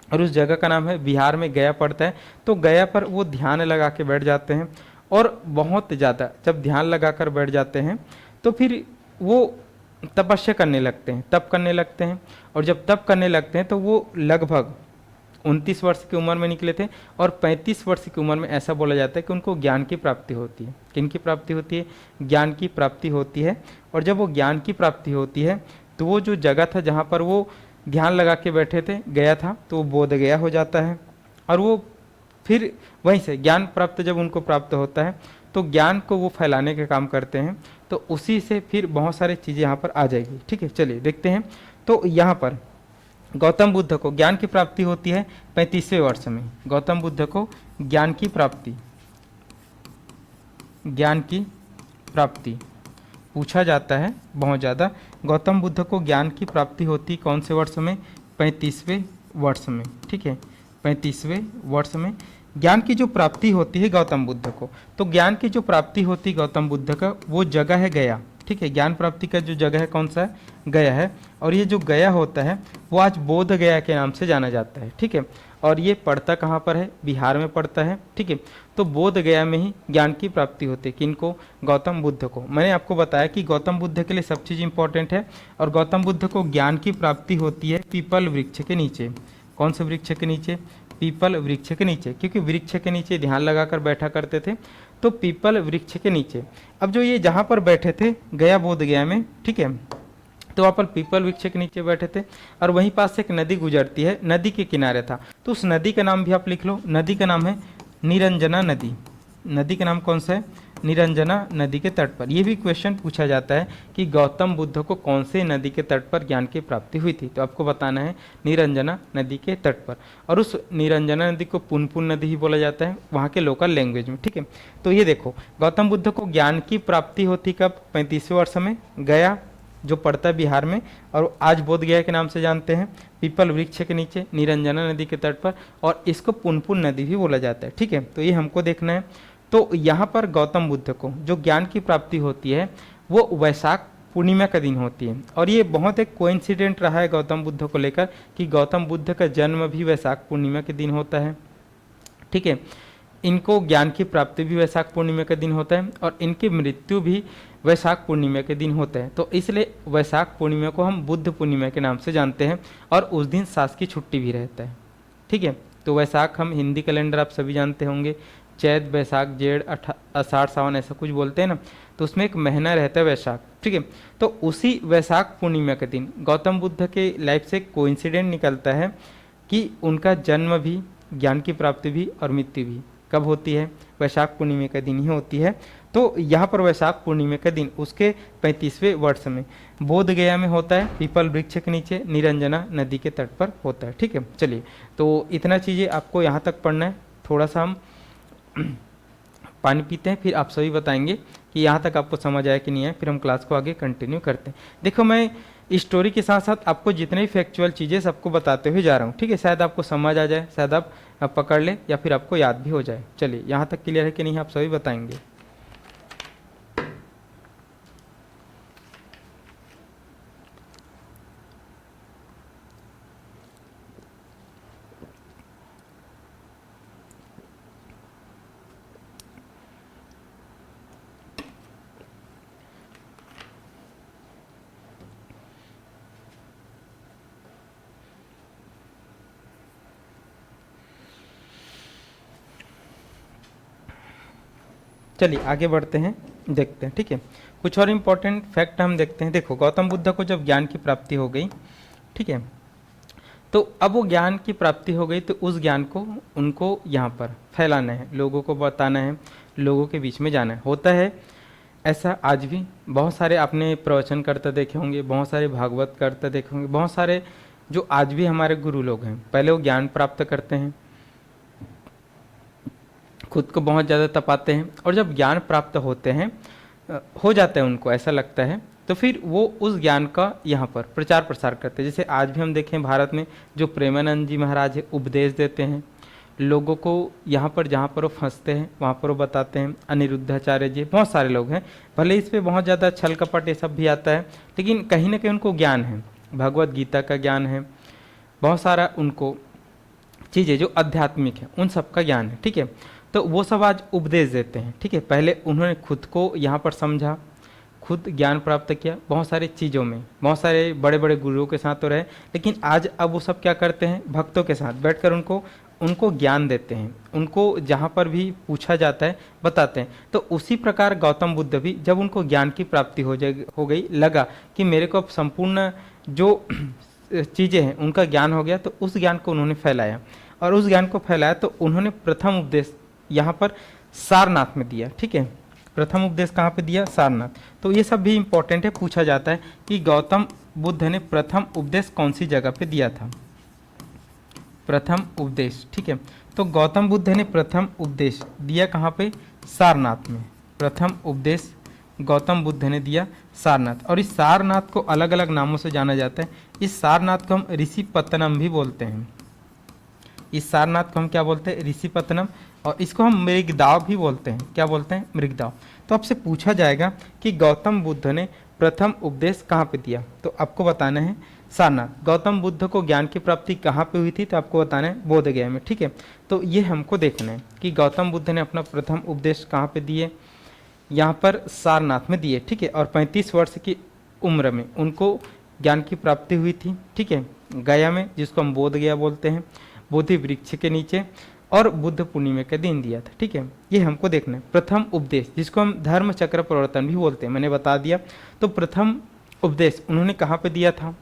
और उस जगह का नाम है, बिहार में गया पड़ता है। तो गया पर वो ध्यान लगा के बैठ जाते हैं और बहुत ज़्यादा जब ध्यान लगा कर बैठ जाते हैं तो फिर वो तपस्या करने लगते हैं, तप करने लगते हैं। और जब तप करने लगते हैं तो वो लगभग 29 वर्ष की उम्र में निकले थे और 35 वर्ष की उम्र में ऐसा बोला जाता है कि उनको ज्ञान की प्राप्ति होती है। किन की प्राप्ति होती है? ज्ञान की प्राप्ति होती है। और जब वो ज्ञान की प्राप्ति होती है तो वो जो जगह था जहाँ पर वो ध्यान लगा के बैठे थे, गया था, तो वो बोध गया हो जाता है। और वो फिर वहीं से ज्ञान प्राप्त जब उनको प्राप्त होता है तो ज्ञान को वो फैलाने का काम करते हैं। तो उसी से फिर बहुत सारी चीज़ें यहाँ पर आ जाएगी, ठीक है। चलिए देखते हैं। तो यहाँ पर गौतम बुद्ध को ज्ञान की प्राप्ति होती है 35वें वर्ष में। गौतम बुद्ध को ज्ञान की प्राप्ति पूछा जाता है बहुत ज़्यादा। गौतम बुद्ध को ज्ञान की प्राप्ति होती कौन से वर्ष में? 35वें वर्ष में, ठीक है। 35वें वर्ष में ज्ञान की जो प्राप्ति होती है गौतम बुद्ध को, तो ज्ञान की जो प्राप्ति होती है गौतम बुद्ध का, वो जगह है गया, ठीक है। ज्ञान प्राप्ति का जो जगह है कौन सा है? गया है। और ये जो गया होता है वो आज बोध गया के नाम से जाना जाता है, ठीक है। और ये पड़ता कहाँ पर है? बिहार में पड़ता है, ठीक है। तो बोध गया में ही ज्ञान की प्राप्ति होती है। किनको? गौतम बुद्ध को। मैंने आपको बताया कि गौतम बुद्ध के लिए सब चीज़ इंपॉर्टेंट है। और गौतम बुद्ध को ज्ञान की प्राप्ति होती है पीपल वृक्ष के नीचे। कौन से वृक्ष के नीचे? पीपल वृक्ष के नीचे, क्योंकि वृक्ष के नीचे ध्यान लगाकर बैठा करते थे, तो पीपल वृक्ष के नीचे। अब जो ये जहाँ पर बैठे थे गया बोध गया में, ठीक है, तो वहाँ पर पीपल वृक्ष के नीचे बैठे थे और वहीं पास से एक नदी गुजरती है, नदी के किनारे था। तो उस नदी का नाम भी आप लिख लो। नदी का नाम है निरंजना नदी। नदी का नाम कौन सा है? निरंजना नदी के तट पर। यह भी क्वेश्चन पूछा जाता है कि गौतम बुद्ध को कौन से नदी के तट पर ज्ञान की प्राप्ति हुई थी, तो आपको बताना है निरंजना नदी के तट पर। और उस निरंजना नदी को पुनपुन नदी ही बोला जाता है वहाँ के लोकल लैंग्वेज में, ठीक है। तो ये देखो, गौतम बुद्ध को ज्ञान की प्राप्ति होती कब? 35वें वर्ष में। गया जो पड़ता है बिहार में और आज बोध गया के नाम से जानते हैं, पीपल वृक्ष के नीचे निरंजना नदी के तट पर, और इसको पुनपुन नदी भी बोला जाता है, ठीक है। तो ये हमको देखना है। तो यहाँ पर गौतम बुद्ध को जो ज्ञान की प्राप्ति होती है वो वैशाख पूर्णिमा का दिन होती है। और ये बहुत एक कोइंसिडेंट रहा है गौतम बुद्ध को लेकर कि गौतम बुद्ध का जन्म भी वैशाख पूर्णिमा के दिन होता है, ठीक है। इनको ज्ञान की प्राप्ति भी वैशाख पूर्णिमा के दिन होता है और इनकी मृत्यु भी वैशाख पूर्णिमा के दिन होता है। तो इसलिए वैशाख पूर्णिमा को हम बुद्ध पूर्णिमा के नाम से जानते हैं और उस दिन शासकीय छुट्टी भी रहता है, ठीक है। तो वैशाख हम हिंदी कैलेंडर आप सभी जानते होंगे, चैत बैसाख जेठ आषाढ़ सावन ऐसा कुछ बोलते हैं ना, तो उसमें एक महीना रहता है वैशाख, ठीक है। तो उसी वैशाख पूर्णिमा के दिन गौतम बुद्ध के लाइफ से कोइंसिडेंट निकलता है कि उनका जन्म भी, ज्ञान की प्राप्ति भी और मृत्यु भी कब होती है, वैशाख पूर्णिमा के दिन ही होती है। तो यहाँ पर वैशाख पूर्णिमा के दिन उसके 35वें वर्ष में बोध गया में होता है, पीपल वृक्ष के नीचे निरंजना नदी के तट पर होता है, ठीक है। चलिए, तो इतना चीज़ें आपको यहाँ तक पढ़ना है। थोड़ा सा हम पानी पीते हैं, फिर आप सभी बताएंगे कि यहाँ तक आपको समझ आया कि नहीं आया, फिर हम क्लास को आगे कंटिन्यू करते हैं। देखो, मैं स्टोरी के साथ साथ आपको जितने भी फैक्चुअल चीज़ें सबको बताते हुए जा रहा हूँ, ठीक है। शायद आपको समझ आ जाए, शायद आप पकड़ ले या फिर आपको याद भी हो जाए। चलिए, यहाँ तक क्लियर है कि नहीं, आप सभी बताएंगे। चलिए आगे बढ़ते हैं, देखते हैं, ठीक है। कुछ और इम्पोर्टेंट फैक्ट हम देखते हैं। देखो, गौतम बुद्ध को जब ज्ञान की प्राप्ति हो गई, ठीक है, तो अब वो ज्ञान की प्राप्ति हो गई तो उस ज्ञान को उनको यहाँ पर फैलाना है, लोगों को बताना है, लोगों के बीच में जाना है। होता है ऐसा आज भी, बहुत सारे आपने प्रवचन करते देखे होंगे, बहुत सारे भागवत करते देखे होंगे, बहुत सारे जो आज भी हमारे गुरु लोग हैं, पहले वो ज्ञान प्राप्त करते हैं, खुद को बहुत ज़्यादा तपाते हैं, और जब ज्ञान प्राप्त होते हैं, हो जाता है उनको, ऐसा लगता है, तो फिर वो उस ज्ञान का यहाँ पर प्रचार प्रसार करते हैं। जैसे आज भी हम देखें भारत में जो प्रेमानंद जी महाराज है, उपदेश देते हैं लोगों को, यहाँ पर जहाँ पर वो फंसते हैं वहाँ पर वो बताते हैं। अनिरुद्धाचार्य जी, बहुत सारे लोग हैं, भले इस पर बहुत ज़्यादा छल कपट ये सब भी आता है, लेकिन कहीं ना कहीं उनको ज्ञान है, भगवत गीता का ज्ञान है, बहुत सारा उनको चीज़ें जो आध्यात्मिक है उन सब का ज्ञान है, ठीक है। तो वो सब आज उपदेश देते हैं, ठीक है। पहले उन्होंने खुद को यहाँ पर समझा, खुद ज्ञान प्राप्त किया, बहुत सारी चीज़ों में, बहुत सारे बड़े बड़े गुरुओं के साथ तो रहे, लेकिन आज अब वो सब क्या करते हैं, भक्तों के साथ बैठकर उनको उनको ज्ञान देते हैं, उनको जहाँ पर भी पूछा जाता है बताते हैं। तो उसी प्रकार गौतम बुद्ध भी जब उनको ज्ञान की प्राप्ति हो गई, लगा कि मेरे को अब संपूर्ण जो चीज़ें हैं उनका ज्ञान हो गया, तो उस ज्ञान को उन्होंने फैलाया, और उस ज्ञान को फैलाया तो उन्होंने प्रथम उपदेश यहाँ पर सारनाथ में दिया, ठीक है। प्रथम उपदेश कहाँ पे दिया, सारनाथ। तो ये सब भी इम्पोर्टेंट है, पूछा जाता है कि गौतम बुद्ध ने प्रथम उपदेश कौन सी जगह पे दिया था, प्रथम उपदेश, ठीक है। तो गौतम बुद्ध ने प्रथम उपदेश दिया कहाँ पे, सारनाथ में। प्रथम उपदेश गौतम बुद्ध ने दिया सारनाथ, और इस सारनाथ को अलग अलग नामों से जाना जाता है। इस सारनाथ को हम ऋषिपत्तनम भी बोलते हैं, इस सारनाथ को हम क्या बोलते हैं, ऋषिपत्तनम, और इसको हम मृगदाव भी बोलते हैं, क्या बोलते हैं, मृगदाव। तो आपसे पूछा जाएगा कि गौतम बुद्ध ने प्रथम उपदेश कहाँ पे दिया, तो आपको बताना है सारनाथ। गौतम बुद्ध को ज्ञान की प्राप्ति कहाँ पे हुई थी, तो आपको बताना है बोध गया में, ठीक है। तो ये हमको देखना है कि गौतम बुद्ध ने अपना प्रथम उपदेश कहाँ पे दिए, यहाँ पर सारनाथ में दिए, ठीक है। और 35 वर्ष की उम्र में उनको ज्ञान की प्राप्ति हुई थी, ठीक है, गया में, जिसको हम बोध गया बोलते हैं, बोधि वृक्ष के नीचे, और बुद्ध पूर्णिमा के दिन दिया था, ठीक है। ये हमको देखना है प्रथम उपदेश, जिसको हम धर्म चक्र प्रवर्तन भी बोलते हैं, मैंने बता दिया। तो प्रथम उपदेश उन्होंने कहाँ पे दिया था,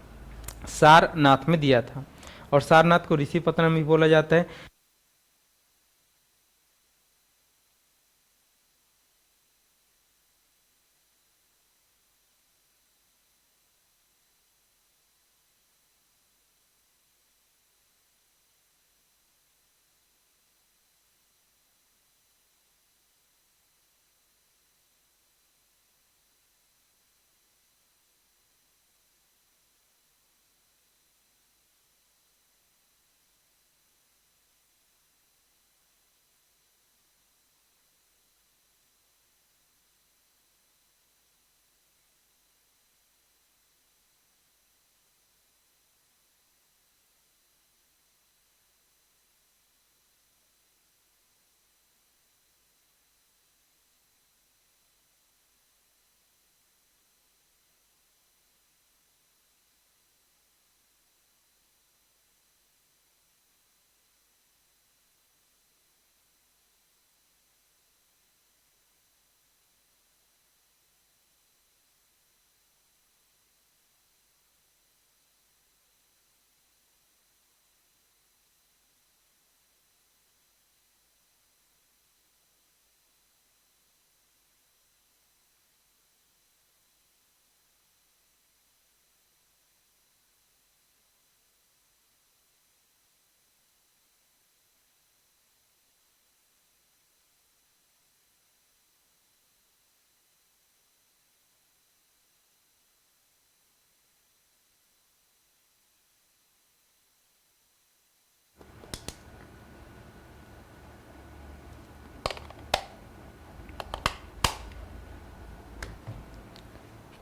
सारनाथ में दिया था, और सारनाथ को ऋषिपत्तनम भी बोला जाता है।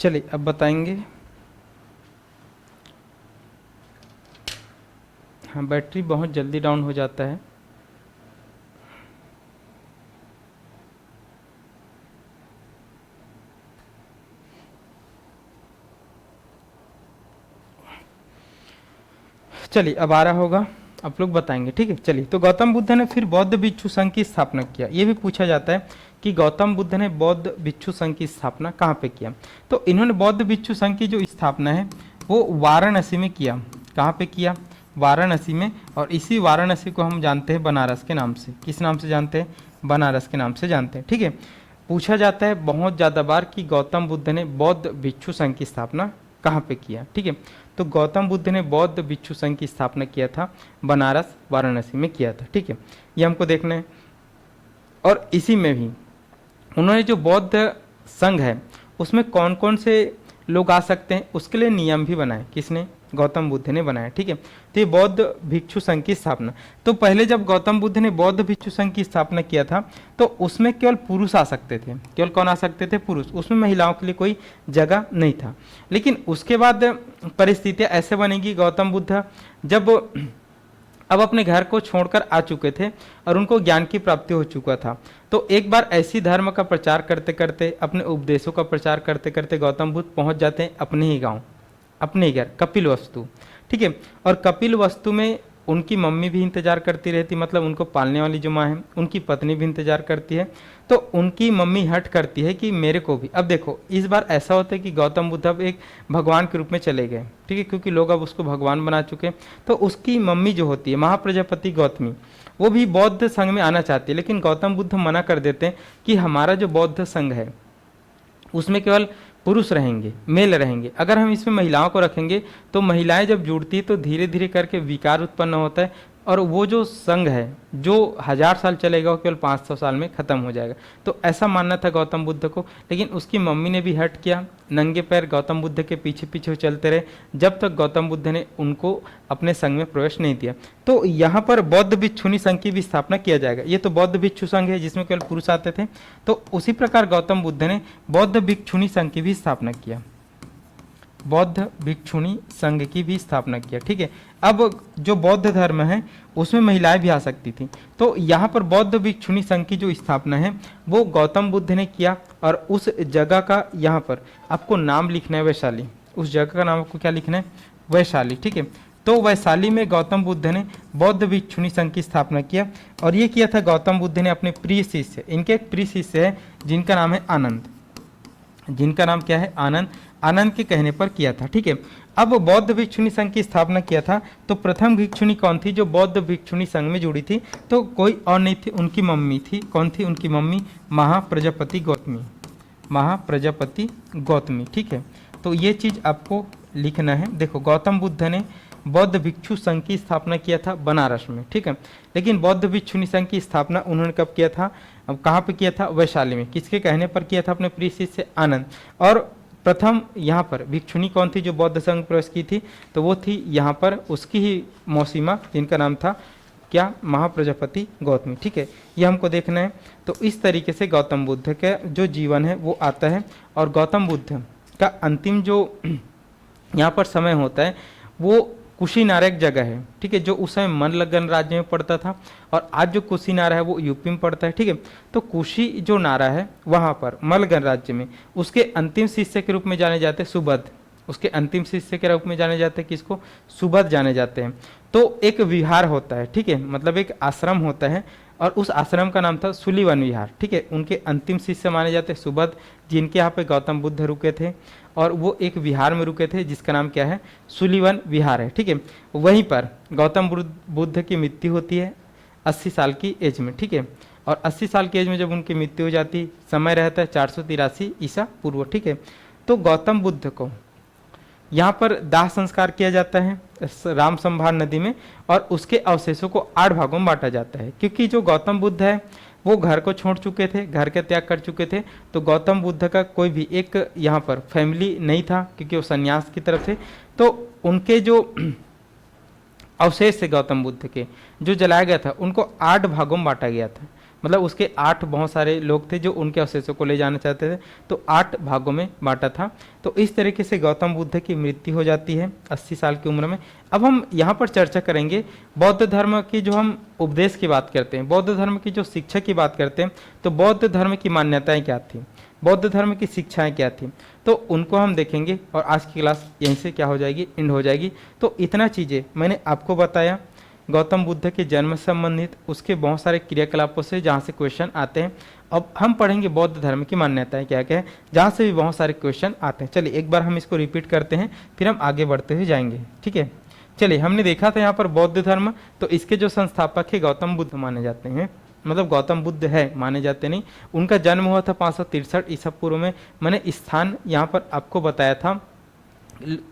चलिए अब बताएंगे। हाँ, बैटरी बहुत जल्दी डाउन हो जाता है। चलिए अब आ रहा होगा, आप लोग बताएंगे, ठीक है। चलिए, तो गौतम बुद्ध ने फिर बौद्ध भिक्षु संघ की स्थापना किया। ये भी पूछा जाता है कि गौतम बुद्ध ने बौद्ध भिक्षु संघ की स्थापना कहाँ पे किया। तो इन्होंने बौद्ध भिक्षु संघ की जो स्थापना है वो वाराणसी में किया। कहाँ पे किया? वाराणसी में। और इसी वाराणसी को हम जानते हैं बनारस के नाम से। किस नाम से जानते हैं? बनारस के नाम से जानते हैं, ठीक है। पूछा जाता है बहुत ज़्यादा बार कि गौतम बुद्ध ने बौद्ध भिक्षु संघ की स्थापना कहाँ पे किया, ठीक है। तो गौतम बुद्ध ने बौद्ध भिक्षु संघ की स्थापना किया था बनारस वाराणसी में किया था, ठीक है। ये हमको देखना है। और इसी में भी उन्होंने जो बौद्ध संघ है उसमें कौन कौन से लोग आ सकते हैं उसके लिए नियम भी बनाए। किसने? गौतम बुद्ध ने बनाया, ठीक है। तो ये बौद्ध भिक्षु संघ की स्थापना, तो पहले जब गौतम बुद्ध ने बौद्ध भिक्षु संघ की स्थापना किया था तो उसमें केवल पुरुष आ सकते थे। केवल कौन आ सकते थे? पुरुष। उसमें महिलाओं के लिए कोई जगह नहीं था। लेकिन उसके बाद परिस्थितियां ऐसे बनेगी, गौतम बुद्ध जब अब अपने घर को छोड़कर आ चुके थे और उनको ज्ञान की प्राप्ति हो चुका था, तो एक बार ऐसी धर्म का प्रचार करते करते, अपने उपदेशों का प्रचार करते करते गौतम बुद्ध पहुंच जाते हैं अपने ही गांव, अपने ही घर कपिलवस्तु, ठीक है। और कपिलवस्तु में उनकी मम्मी भी इंतजार करती रहती, मतलब उनको पालने वाली जो माँ है उनकी पत्नी भी इंतजार करती है। तो उनकी मम्मी हट करती है कि मेरे को भी। अब देखो, इस बार ऐसा होता है कि गौतम बुद्ध अब एक भगवान के रूप में चले गए, ठीक है, क्योंकि लोग अब उसको भगवान बना चुके। तो उसकी मम्मी जो होती है महाप्रजापति गौतमी, वो भी बौद्ध संघ में आना चाहती है, लेकिन गौतम बुद्ध मना कर देते हैं कि हमारा जो बौद्ध संघ है उसमें केवल पुरुष रहेंगे, मेल रहेंगे। अगर हम इसमें महिलाओं को रखेंगे तो महिलाएं जब जुड़ती है तो धीरे धीरे करके विकार उत्पन्न होता है और वो जो संघ है जो 1000 साल चलेगा वो केवल 500 साल में ख़त्म हो जाएगा। तो ऐसा मानना था गौतम बुद्ध को, लेकिन उसकी मम्मी ने भी हट किया। नंगे पैर गौतम बुद्ध के पीछे पीछे चलते रहे जब तक गौतम बुद्ध ने उनको अपने संघ में प्रवेश नहीं दिया। तो यहाँ पर बौद्ध भिक्षुणी संघ की भी स्थापना किया जाएगा। ये तो बौद्ध भिक्षु संघ है जिसमें केवल पुरुष आते थे, तो उसी प्रकार गौतम बुद्ध ने बौद्ध भिक्षुणी संघ की भी स्थापना किया, बौद्ध भिक्षुणी संघ की भी स्थापना किया, ठीक है। अब जो बौद्ध धर्म है उसमें महिलाएं भी आ सकती थी। तो यहाँ पर बौद्ध भिक्षुणी संघ की जो स्थापना है वो गौतम बुद्ध ने किया। और उस जगह का यहाँ पर आपको नाम लिखना है वैशाली। उस जगह का नाम आपको क्या लिखना है? वैशाली, ठीक है। तो वैशाली में गौतम बुद्ध ने बौद्ध भिक्षुणी संघ की स्थापना किया। और ये किया था गौतम बुद्ध ने अपने प्रिय शिष्य, इनके एक प्रिय शिष्य है जिनका नाम है आनंद, जिनका नाम क्या है? आनंद। आनंद के कहने पर किया था, ठीक है। अब बौद्ध भिक्षुणी संघ की स्थापना किया था तो प्रथम भिक्षुणी कौन थी जो बौद्ध भिक्षुणी संघ में जुड़ी थी? तो कोई और नहीं थी, उनकी मम्मी थी। कौन थी उनकी मम्मी? महाप्रजापति गौतमी, महाप्रजापति गौतमी, ठीक है। तो ये चीज़ आपको लिखना है। देखो, गौतम बुद्ध ने बौद्ध भिक्षु संघ की स्थापना किया था बनारस में, ठीक है। लेकिन बौद्ध भिक्षुणी संघ की स्थापना उन्होंने कब किया था? अब कहाँ पे किया था? वैशाली में। किसके कहने पर किया था? अपने प्रिय शिष्य आनंद। और प्रथम यहाँ पर भिक्षुणी कौन थी जो बौद्ध संघ प्रवेश की थी? तो वो थी यहाँ पर उसकी ही मौसीमा, जिनका नाम था क्या? महाप्रजापति गौतमी, ठीक है। ये हमको देखना है। तो इस तरीके से गौतम बुद्ध का जो जीवन है वो आता है। और गौतम बुद्ध का अंतिम जो यहाँ पर समय होता है वो कुशीनारा एक जगह है, ठीक है, जो उस समय मल्लगन राज्य में पड़ता था। और आज जो कुशीनारा है वो यूपी में पड़ता है, ठीक है। तो कुशी जो नारा है वहाँ पर मल्लगन राज्य में उसके अंतिम शिष्य के रूप में जाने जाते हैं सुबध। उसके अंतिम शिष्य के रूप में जाने जाते हैं किसको? सुबध जाने जाते हैं। तो एक विहार होता है, ठीक है, मतलब एक आश्रम होता है और उस आश्रम का नाम था सुलीवन विहार, ठीक है। उनके अंतिम शिष्य माने जाते हैं सुबध, जिनके यहाँ पे गौतम बुद्ध रुके थे। और वो एक विहार में रुके थे जिसका नाम क्या है? सुलीवन विहार है, ठीक है। वहीं पर गौतम बुद्ध की मृत्यु होती है 80 साल की एज में, ठीक है। और 80 साल की एज में जब उनकी मृत्यु हो जाती, समय रहता है 483 ईसा पूर्व, ठीक है। तो गौतम बुद्ध को यहाँ पर दाह संस्कार किया जाता है राम संभार नदी में। और उसके अवशेषों को 8 भागों में बांटा जाता है, क्योंकि जो गौतम बुद्ध है वो घर को छोड़ चुके थे, घर के त्याग कर चुके थे। तो गौतम बुद्ध का कोई भी एक यहाँ पर फैमिली नहीं था, क्योंकि वो संन्यास की तरफ थे। तो उनके जो अवशेष थे गौतम बुद्ध के जो जलाया गया था उनको 8 भागों में बांटा गया था। मतलब उसके 8 बहुत सारे लोग थे जो उनके अवशेषों को ले जाना चाहते थे, तो 8 भागों में बांटा था। तो इस तरीके से गौतम बुद्ध की मृत्यु हो जाती है 80 साल की उम्र में। अब हम यहाँ पर चर्चा करेंगे बौद्ध धर्म की, जो हम उपदेश की बात करते हैं, बौद्ध धर्म की जो शिक्षा की बात करते हैं, तो बौद्ध धर्म की मान्यताएं क्या थी, बौद्ध धर्म की शिक्षाएं क्या थी, तो उनको हम देखेंगे। और आज की क्लास यहीं से क्या हो जाएगी, एंड हो जाएगी। तो इतना चीज़ें मैंने आपको बताया गौतम बुद्ध के जन्म से संबंधित, उसके बहुत सारे क्रियाकलापों से जहाँ से क्वेश्चन आते हैं। अब हम पढ़ेंगे बौद्ध धर्म की मान्यताएं क्या क्या है, जहाँ से भी बहुत सारे क्वेश्चन आते हैं। चलिए एक बार हम इसको रिपीट करते हैं, फिर हम आगे बढ़ते हुए जाएंगे, ठीक है। चलिए, हमने देखा था यहाँ पर बौद्ध धर्म, तो इसके जो संस्थापक है गौतम बुद्ध माने जाते हैं, मतलब गौतम बुद्ध है, माने जाते नहीं। उनका जन्म हुआ था 563 ईसा पूर्व में। मैंने स्थान यहाँ पर आपको बताया था,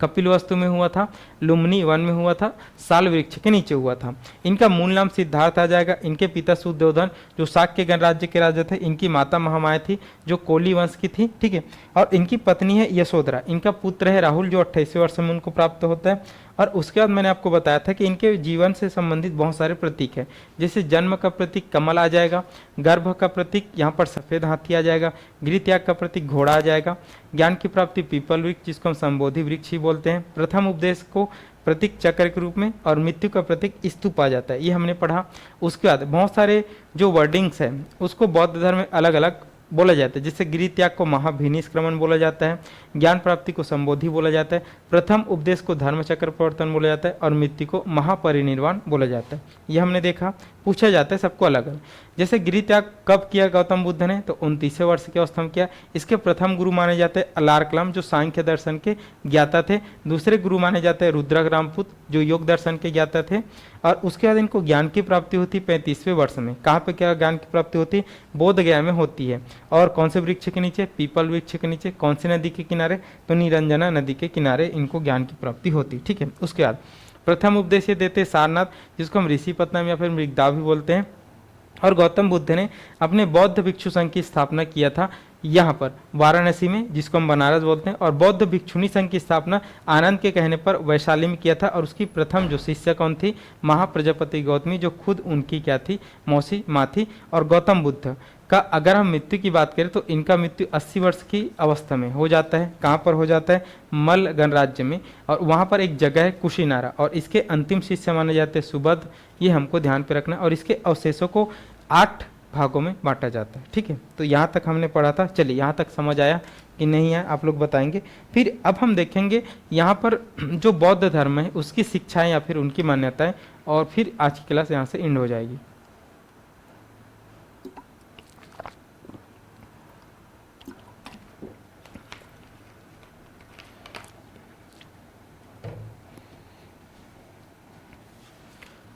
कपिलवस्तु में हुआ था, लुम्बिनी वन में हुआ था, साल वृक्ष के नीचे हुआ था। इनका मूल नाम सिद्धार्थ आ जाएगा। इनके पिता शुद्धोधन जो शाक्य गणराज्य के राजा थे, इनकी माता महामाया थी जो कोली वंश की थी, ठीक है। और इनकी पत्नी है यशोधरा। इनका पुत्र है राहुल जो 28वें वर्ष में उनको प्राप्त होता है। और उसके बाद मैंने आपको बताया था कि इनके जीवन से संबंधित बहुत सारे प्रतीक हैं, जैसे जन्म का प्रतीक कमल आ जाएगा, गर्भ का प्रतीक यहाँ पर सफ़ेद हाथी आ जाएगा, गृह त्याग का प्रतीक घोड़ा आ जाएगा, ज्ञान की प्राप्ति पीपल वृक्ष जिसको हम संबोधि वृक्ष ही बोलते हैं, प्रथम उपदेश को प्रतीक चक्र के रूप में, और मृत्यु का प्रतीक स्तूप आ जाता है, ये हमने पढ़ा। उसके बाद बहुत सारे जो वर्डिंग्स हैं उसको बौद्ध धर्म में अलग अलग बोला जाता है, जैसे गृह त्याग को महाभिनिष्क्रमण बोला जाता है, ज्ञान प्राप्ति को संबोधि बोला जाता है, प्रथम उपदेश को धर्मचक्र प्रवर्तन बोला जाता है, और मृत्यु को महापरिनिर्वाण बोला जाता है। यह हमने देखा। पूछा जाता है सबको अलग अलग, जैसे गृह त्याग कब किया गौतम बुद्ध ने, तो 29वें वर्ष की अवस्था में किया। इसके प्रथम गुरु माने जाते हैं अलारकलम जो सांख्य दर्शन के ज्ञाता थे। दूसरे गुरु माने जाते हैं रुद्रग्रामपुत जो योग दर्शन के ज्ञाता थे। और उसके बाद इनको ज्ञान की प्राप्ति होती 35वें वर्ष में। कहाँ पे क्या ज्ञान की प्राप्ति होती है, बोध गया में होती है। और कौन से वृक्ष के नीचे, पीपल वृक्ष के नीचे। कौन सी नदी के किनारे, तो निरंजना नदी के किनारे इनको ज्ञान की प्राप्ति होती, ठीक है। उसके बाद प्रथम उपदेश देते सारनाथ जिसको हम ऋषिपत्नम या फिर मृगदा भी बोलते हैं। और गौतम बुद्ध ने अपने बौद्ध भिक्षु संघ की स्थापना किया था यहाँ पर वाराणसी में, जिसको हम बनारस बोलते हैं। और बौद्ध भिक्षुणी संघ की स्थापना आनंद के कहने पर वैशाली में किया था। और उसकी प्रथम जो शिष्य कौन थी, महाप्रजापति गौतमी, जो खुद उनकी क्या थी, मौसी माँ थी। और गौतम बुद्ध का अगर हम मृत्यु की बात करें तो इनका मृत्यु 80 वर्ष की अवस्था में हो जाता है। कहाँ पर हो जाता है, मल गणराज्य में। और वहाँ पर एक जगह है कुशीनारा। और इसके अंतिम शिष्य माने जाते हैं सुबध, ये हमको ध्यान पे रखना। और इसके अवशेषों को 8 भागों में बांटा जाता है, ठीक है। तो यहाँ तक हमने पढ़ा था। चलिए, यहाँ तक समझ आया कि नहीं आया, आप लोग बताएंगे। फिर अब हम देखेंगे यहाँ पर जो बौद्ध धर्म है उसकी शिक्षाएं या फिर उनकी मान्यताएं, और फिर आज की क्लास यहाँ से एंड हो जाएगी।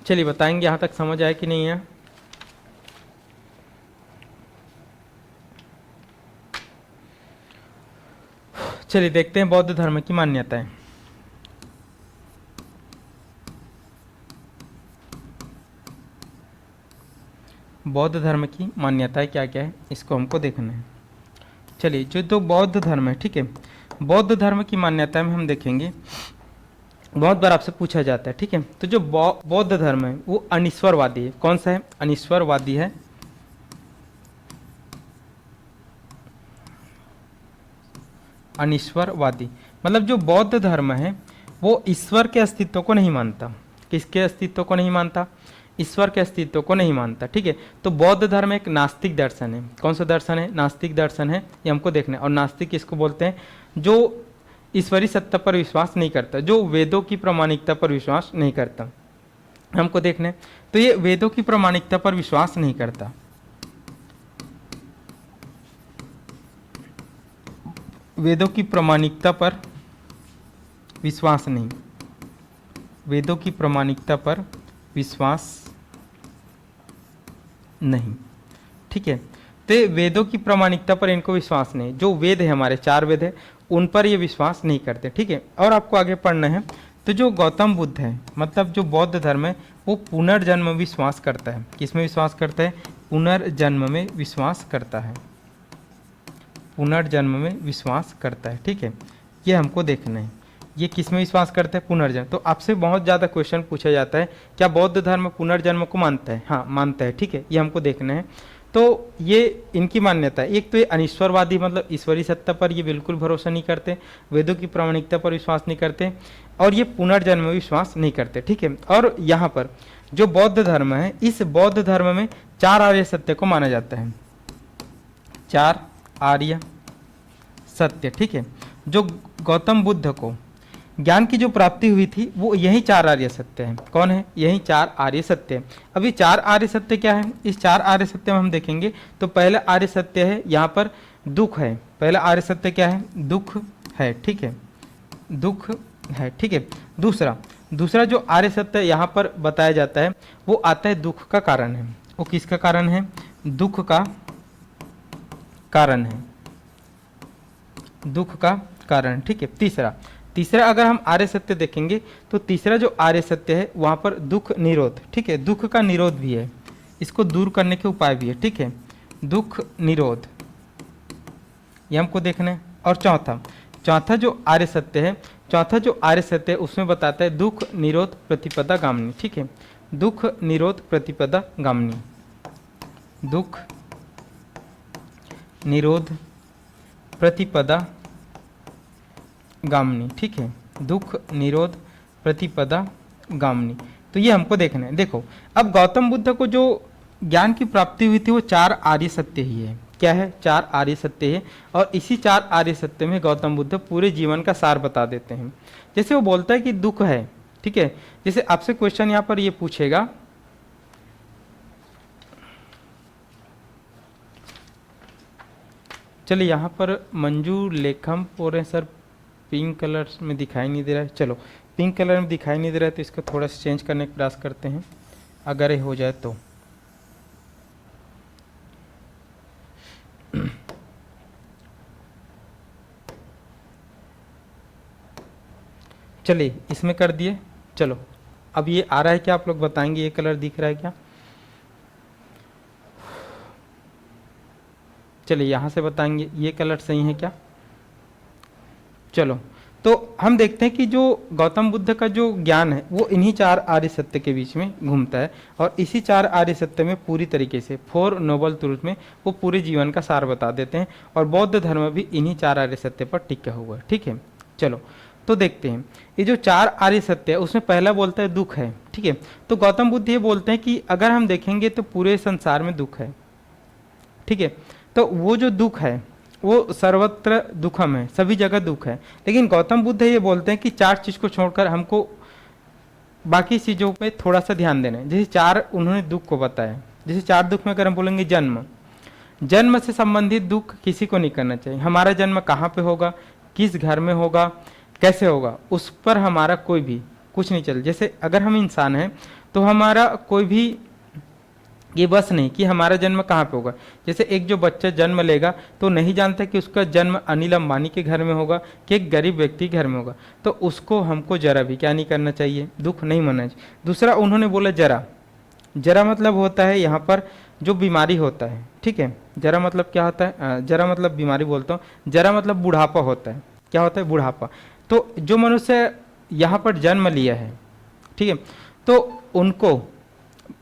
चलिए बताएंगे यहाँ तक समझ आया कि नहीं है। चलिए देखते हैं बौद्ध धर्म की मान्यताएं। बौद्ध धर्म की मान्यताएं क्या क्या है इसको हमको देखना है। चलिए, जो तो बौद्ध धर्म है, ठीक है, बौद्ध धर्म की मान्यताएं में हम देखेंगे। बहुत बार आपसे पूछा जाता है, ठीक है। तो जो बौद्ध धर्म है वो अनिश्वरवादी है। कौन सा है, अनिश्वरवादी है। अनिश्वरवादी मतलब जो बौद्ध धर्म है वो ईश्वर के अस्तित्व को नहीं मानता। किसके अस्तित्व को नहीं मानता, ईश्वर के अस्तित्व को नहीं मानता, ठीक है। तो बौद्ध धर्म एक नास्तिक दर्शन है। कौन सा दर्शन है, नास्तिक दर्शन है, ये हमको देखना है। और नास्तिक किसको बोलते हैं, जो ईश्वरीय सत्ता पर विश्वास नहीं करता, जो वेदों की प्रामाणिकता पर विश्वास नहीं करता, हमको देखना है। तो ये वेदों की प्रामाणिकता पर विश्वास नहीं करता, वेदों की प्रामाणिकता पर विश्वास नहीं, वेदों की प्रामाणिकता पर विश्वास नहीं, ठीक है। तो वेदों की प्रामाणिकता पर इनको विश्वास नहीं। जो वेद है, हमारे 4 वेद है, उन पर ये विश्वास नहीं करते, ठीक है। और आपको आगे पढ़ना है। तो जो गौतम बुद्ध है, मतलब जो बौद्ध धर्म है, वो पुनर्जन्म में विश्वास करता है। किसमें विश्वास करता है, पुनर्जन्म में विश्वास करता है, पुनर्जन्म में विश्वास करता है, ठीक है। ये हमको देखना है, ये किस में विश्वास करते हैं, पुनर्जन्म। तो आपसे बहुत ज़्यादा क्वेश्चन पूछा जाता है, क्या बौद्ध धर्म पुनर्जन्म को मानता है, हाँ मानता है, ठीक है। ये हमको देखना है। तो ये इनकी मान्यता है। एक तो ये अनिश्वरवादी, मतलब ईश्वरीय सत्ता पर ये बिल्कुल भरोसा नहीं करते, वेदों की प्रामाणिकता पर विश्वास नहीं करते, और ये पुनर्जन्म में विश्वास नहीं करते, ठीक है। और यहाँ पर जो बौद्ध धर्म है, इस बौद्ध धर्म में 4 आर्य सत्य को माना जाता है, 4 आर्य सत्य, ठीक है। जो गौतम बुद्ध को ज्ञान की जो प्राप्ति हुई थी वो यही 4 आर्य सत्य है। कौन है? यही 4 आर्य सत्य है। अभी 4 आर्य सत्य क्या है? इस 4 आर्य सत्य में हम देखेंगे तो पहला आर्य सत्य है यहाँ पर दुख है। पहला आर्य सत्य क्या है? दुख है, ठीक है, दुख है, ठीक है। दूसरा जो आर्य सत्य यहाँ पर बताया जाता है वो आता है दुख का कारण है। वो किसका कारण है? दुख का कारण है, दुख का कारण, ठीक है। तीसरा अगर हम आर्य सत्य देखेंगे तो तीसरा जो आर्य सत्य है वहाँ पर दुख निरोध, ठीक है, दुख का निरोध भी है, इसको दूर करने के उपाय भी है, ठीक है, दुख निरोध, ये हमको देखना है। और चौथा जो आर्य सत्य है उसमें बताता है दुख निरोध प्रतिपदा गामिनी, ठीक है, दुख निरोध प्रतिपदा गामिनी, दुख निरोध प्रतिपदा गामिनी, ठीक है, दुख निरोध प्रतिपदा गामिनी। तो ये हमको देखना है। देखो अब गौतम बुद्ध को जो ज्ञान की प्राप्ति हुई थी वो 4 आर्य सत्य ही है। क्या है? 4 आर्य सत्य है। और इसी 4 आर्य सत्य में गौतम बुद्ध पूरे जीवन का सार बता देते हैं। जैसे वो बोलता है कि दुख है, ठीक है, जैसे आपसे क्वेश्चन यहाँ पर ये पूछेगा, चलिए यहाँ पर मंजू लेखम पोरे सर पिंक कलर में दिखाई नहीं दे रहा है। चलो पिंक कलर में दिखाई नहीं दे रहा है तो इसको थोड़ा सा चेंज करने का प्रयास करते हैं, अगर ये हो जाए तो। चलिए इसमें कर दिए। चलो अब ये आ रहा है क्या? आप लोग बताएंगे ये कलर दिख रहा है क्या? चलिए यहाँ से बताएंगे ये कलर सही है क्या? चलो तो हम देखते हैं कि जो गौतम बुद्ध का जो ज्ञान है वो इन्हीं 4 आर्य सत्य के बीच में घूमता है। और इसी 4 आर्य सत्य में पूरी तरीके से 4 नोबल ट्रूथ में वो पूरे जीवन का सार बता देते हैं। और बौद्ध धर्म भी इन्हीं 4 आर्य सत्य पर टिका हुआ है, ठीक है। चलो तो देखते हैं ये जो 4 आर्य सत्य है उसमें पहला बोलता है दुख है, ठीक है। तो गौतम बुद्ध ये बोलते हैं कि अगर हम देखेंगे तो पूरे संसार में दुख है, ठीक है। तो वो जो दुख है वो सर्वत्र दुखम है, सभी जगह दुख है। लेकिन गौतम बुद्ध ये बोलते हैं कि 4 चीज को छोड़कर हमको बाकी चीजों पे थोड़ा सा ध्यान देना है। जैसे 4 उन्होंने दुख को बताया, जैसे 4 दुख में अगर हम बोलेंगे जन्म से संबंधित दुख किसी को नहीं करना चाहिए। हमारा जन्म कहाँ पे होगा, किस घर में होगा, कैसे होगा, उस पर हमारा कोई भी कुछ नहीं चल। जैसे अगर हम इंसान हैं तो हमारा कोई भी ये बस नहीं कि हमारा जन्म कहाँ पे होगा। जैसे एक जो बच्चा जन्म लेगा तो नहीं जानता कि उसका जन्म अनिल अंबानी के घर में होगा कि एक गरीब व्यक्ति के घर में होगा, तो उसको हमको जरा भी क्या नहीं करना चाहिए, दुख नहीं मनाना चाहिए। दूसरा उन्होंने बोला जरा मतलब होता है यहाँ पर जो बीमारी होता है, ठीक है। जरा मतलब क्या होता है? जरा मतलब बीमारी बोलता हूँ, जरा मतलब बुढ़ापा होता है। क्या होता है? बुढ़ापा। तो जो मनुष्य यहाँ पर जन्म लिया है, ठीक है, तो उनको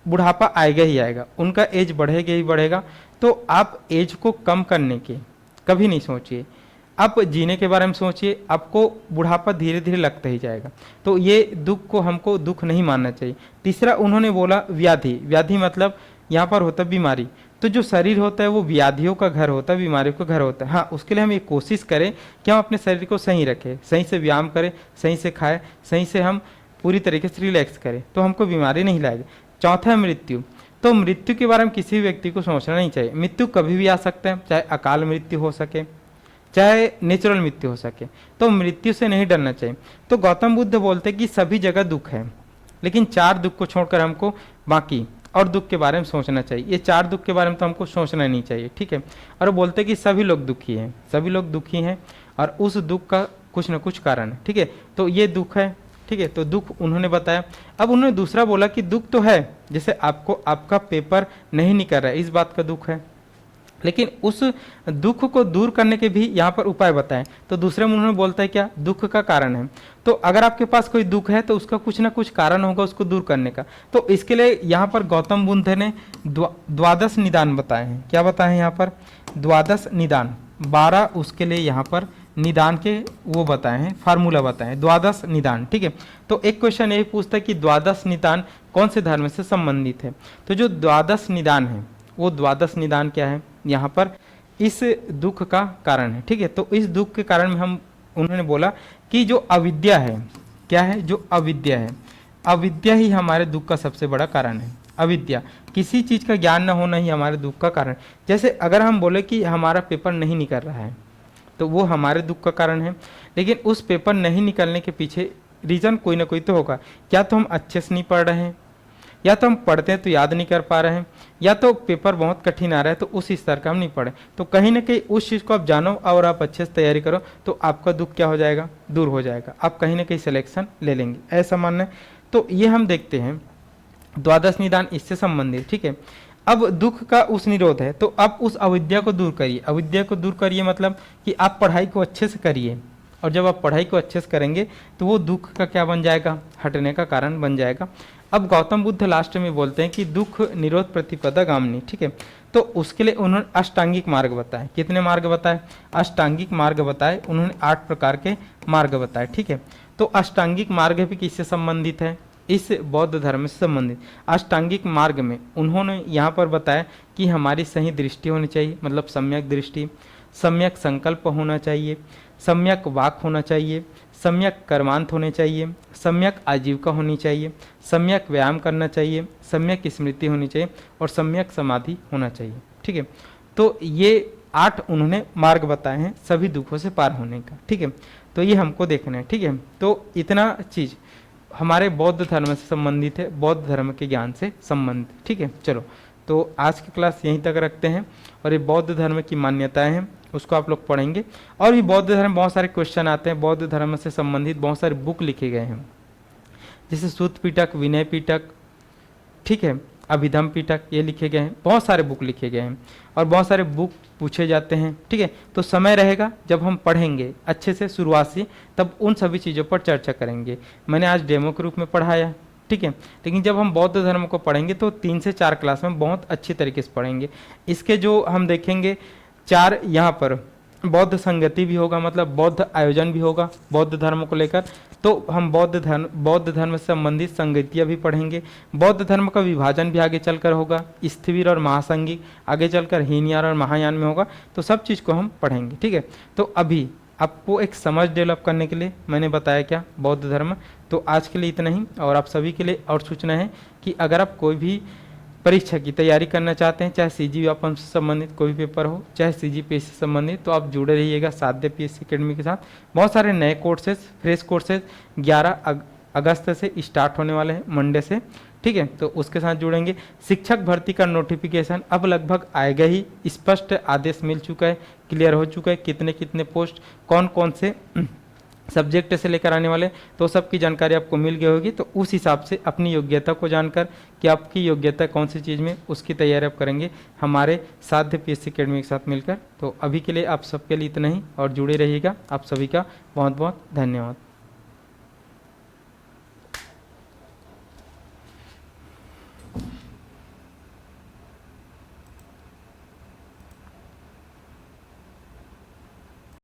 बुढ़ापा आएगा ही आएगा, उनका एज बढ़ेगा ही बढ़ेगा। तो आप एज को कम करने के कभी नहीं सोचिए, आप जीने के बारे में सोचिए, आपको बुढ़ापा धीरे धीरे लगता ही जाएगा। तो ये दुख को हमको दुख नहीं मानना चाहिए। तीसरा उन्होंने बोला व्याधि मतलब यहाँ पर होता है बीमारी। तो जो शरीर होता है वो व्याधियों का घर होता है, बीमारियों का घर होता है। हाँ, उसके लिए हम ये कोशिश करें कि हम अपने शरीर को सही रखें, सही से व्यायाम करें, सही से खाएं, सही से हम पूरी तरीके से रिलैक्स करें, तो हमको बीमारी नहीं लाएगी। चौथा है मृत्यु। तो मृत्यु के बारे में किसी भी व्यक्ति को सोचना नहीं चाहिए। मृत्यु कभी भी आ सकता है, चाहे अकाल मृत्यु हो सके, चाहे नेचुरल मृत्यु हो सके। तो मृत्यु से नहीं डरना चाहिए। तो गौतम बुद्ध बोलते हैं कि सभी जगह दुख है, लेकिन 4 दुख को छोड़कर हमको बाकी और दुख के बारे में सोचना चाहिए। ये 4 दुख के बारे में तो हमको सोचना नहीं चाहिए, ठीक है। और वो बोलते हैं कि सभी लोग दुखी हैं, सभी लोग दुखी हैं और उस दुख का कुछ न कुछ कारण है, ठीक है। तो ये दुख है, ठीक है। तो दुख उन्होंने बताया। अब उन्होंने दूसरा बोला कि दुख तो है, जैसे आपको आपका पेपर नहीं निकल रहा है, इस बात का दुख है, लेकिन उस दुख को दूर करने के भी यहाँ पर उपाय बताएं। तो दूसरे में उन्होंने बोलता है क्या, दुख का कारण है। तो अगर आपके पास कोई दुख है तो उसका कुछ ना कुछ कारण होगा उसको दूर करने का। तो इसके लिए यहाँ पर गौतम बुद्ध ने द्वादश निदान बताए हैं। क्या बताए हैं यहाँ पर, द्वादश निदान, 12 उसके लिए यहाँ पर निदान के वो बताए हैं, फार्मूला बताए हैं, द्वादश निदान। ठीक है, तो एक क्वेश्चन यही पूछता है कि द्वादश निदान कौन से धर्म से संबंधित है। तो जो द्वादश निदान है वो द्वादश निदान क्या है, यहाँ पर इस दुख का कारण है। ठीक है, तो इस दुख के कारण में हम, उन्होंने बोला कि जो अविद्या है, क्या है, जो अविद्या है, अविद्या ही हमारे दुख का सबसे बड़ा कारण है। अविद्या, किसी चीज़ का ज्ञान न होना ही हमारे दुख का कारण। जैसे अगर हम बोले कि हमारा पेपर नहीं निकल रहा है तो वो हमारे दुख का कारण है, लेकिन उस पेपर नहीं निकलने के पीछे रीज़न कोई ना कोई तो होगा। क्या तो हम अच्छे से नहीं पढ़ रहे हैं, या तो हम पढ़ते हैं तो याद नहीं कर पा रहे हैं, या तो पेपर बहुत कठिन आ रहा है तो उस स्तर का हम नहीं पढ़े। तो कहीं ना कहीं उस चीज़ को आप जानो और आप अच्छे से तैयारी करो तो आपका दुख क्या हो जाएगा, दूर हो जाएगा, आप कहीं ना कहीं सिलेक्शन ले लेंगे, ऐसा मानना है। तो ये हम देखते हैं द्वादश निदान इससे संबंधित। ठीक है, अब दुख का उस निरोध है, तो अब उस अविद्या को दूर करिए। अविद्या को दूर करिए मतलब कि आप पढ़ाई को अच्छे से करिए, और जब आप पढ़ाई को अच्छे से करेंगे तो वो दुख का क्या बन जाएगा, हटने का कारण बन जाएगा। अब गौतम बुद्ध लास्ट में बोलते हैं कि दुख निरोध प्रतिपदा गामिनी। ठीक है, तो उसके लिए उन्होंने अष्टांगिक मार्ग बताए। कितने मार्ग बताए, अष्टांगिक मार्ग बताए उन्होंने, 8 प्रकार के मार्ग बताए। ठीक है, तो अष्टांगिक मार्ग भी किससे संबंधित है, इस बौद्ध धर्म से संबंधित। अष्टांगिक मार्ग में उन्होंने यहाँ पर बताया कि हमारी सही दृष्टि होनी चाहिए, मतलब सम्यक दृष्टि, सम्यक संकल्प होना चाहिए, सम्यक वाक होना चाहिए, सम्यक कर्मांत होने चाहिए, सम्यक आजीविका होनी चाहिए, सम्यक व्यायाम करना चाहिए, सम्यक स्मृति होनी चाहिए और सम्यक समाधि होना चाहिए। ठीक है, तो ये 8 उन्होंने मार्ग बताए हैं सभी दुखों से पार होने का। ठीक है, तो ये हमको देखना है। ठीक है, तो इतना चीज़ हमारे बौद्ध धर्म से संबंधित है, बौद्ध धर्म के ज्ञान से संबंधित। ठीक है, चलो तो आज की क्लास यहीं तक रखते हैं, और ये बौद्ध धर्म की मान्यताएं हैं उसको आप लोग पढ़ेंगे। और भी बौद्ध धर्म बहुत सारे क्वेश्चन आते हैं, बौद्ध धर्म से संबंधित बहुत सारे बुक लिखे गए हैं, जैसे सूत पिटक, विनय पिटक, ठीक है, अभिधम पिटक, ये लिखे गए हैं, बहुत सारे बुक लिखे गए हैं और बहुत सारे बुक पूछे जाते हैं। ठीक है, तो समय रहेगा जब हम पढ़ेंगे अच्छे से शुरुआत से, तब उन सभी चीज़ों पर चर्चा करेंगे। मैंने आज डेमो के रूप में पढ़ाया, ठीक है, लेकिन जब हम बौद्ध धर्म को पढ़ेंगे तो 3 से 4 क्लास में बहुत अच्छी तरीके से पढ़ेंगे। इसके जो हम देखेंगे 4 यहाँ पर बौद्ध संगति भी होगा, मतलब बौद्ध आयोजन भी होगा बौद्ध धर्म को लेकर। तो हम बौद्ध धर्म से संबंधित संगतियाँ भी पढ़ेंगे। बौद्ध धर्म का विभाजन भी आगे चलकर होगा, स्थविर और महासंगिक, आगे चलकर हीनयान और महायान में होगा। तो सब चीज़ को हम पढ़ेंगे। ठीक है, तो अभी आपको एक समझ डेवलप करने के लिए मैंने बताया क्या, बौद्ध धर्म। तो आज के लिए इतना ही, और आप सभी के लिए और सूचना है कि अगर आप कोई भी परीक्षा की तैयारी करना चाहते हैं, चाहे CG व्यापम से संबंधित कोई पेपर हो, चाहे CGPS से संबंधित, तो आप जुड़े रहिएगा साध्य PSC अकेडमी के साथ। बहुत सारे नए कोर्सेज, फ्रेश कोर्सेज 11 अगस्त से स्टार्ट होने वाले हैं, मंडे से। ठीक है, तो उसके साथ जुड़ेंगे। शिक्षक भर्ती का नोटिफिकेशन अब लगभग आएगा ही, स्पष्ट आदेश मिल चुका है, क्लियर हो चुका है, कितने कितने पोस्ट कौन कौन से सब्जेक्ट से लेकर आने वाले, तो सबकी जानकारी आपको मिल गई होगी। तो उस हिसाब से अपनी योग्यता को जानकर कि आपकी योग्यता कौन सी चीज़ में, उसकी तैयारी आप करेंगे हमारे साध्य PSC अकेडमी के साथ मिलकर। तो अभी के लिए आप सबके लिए इतना ही, और जुड़े रहिएगा। आप सभी का बहुत बहुत धन्यवाद।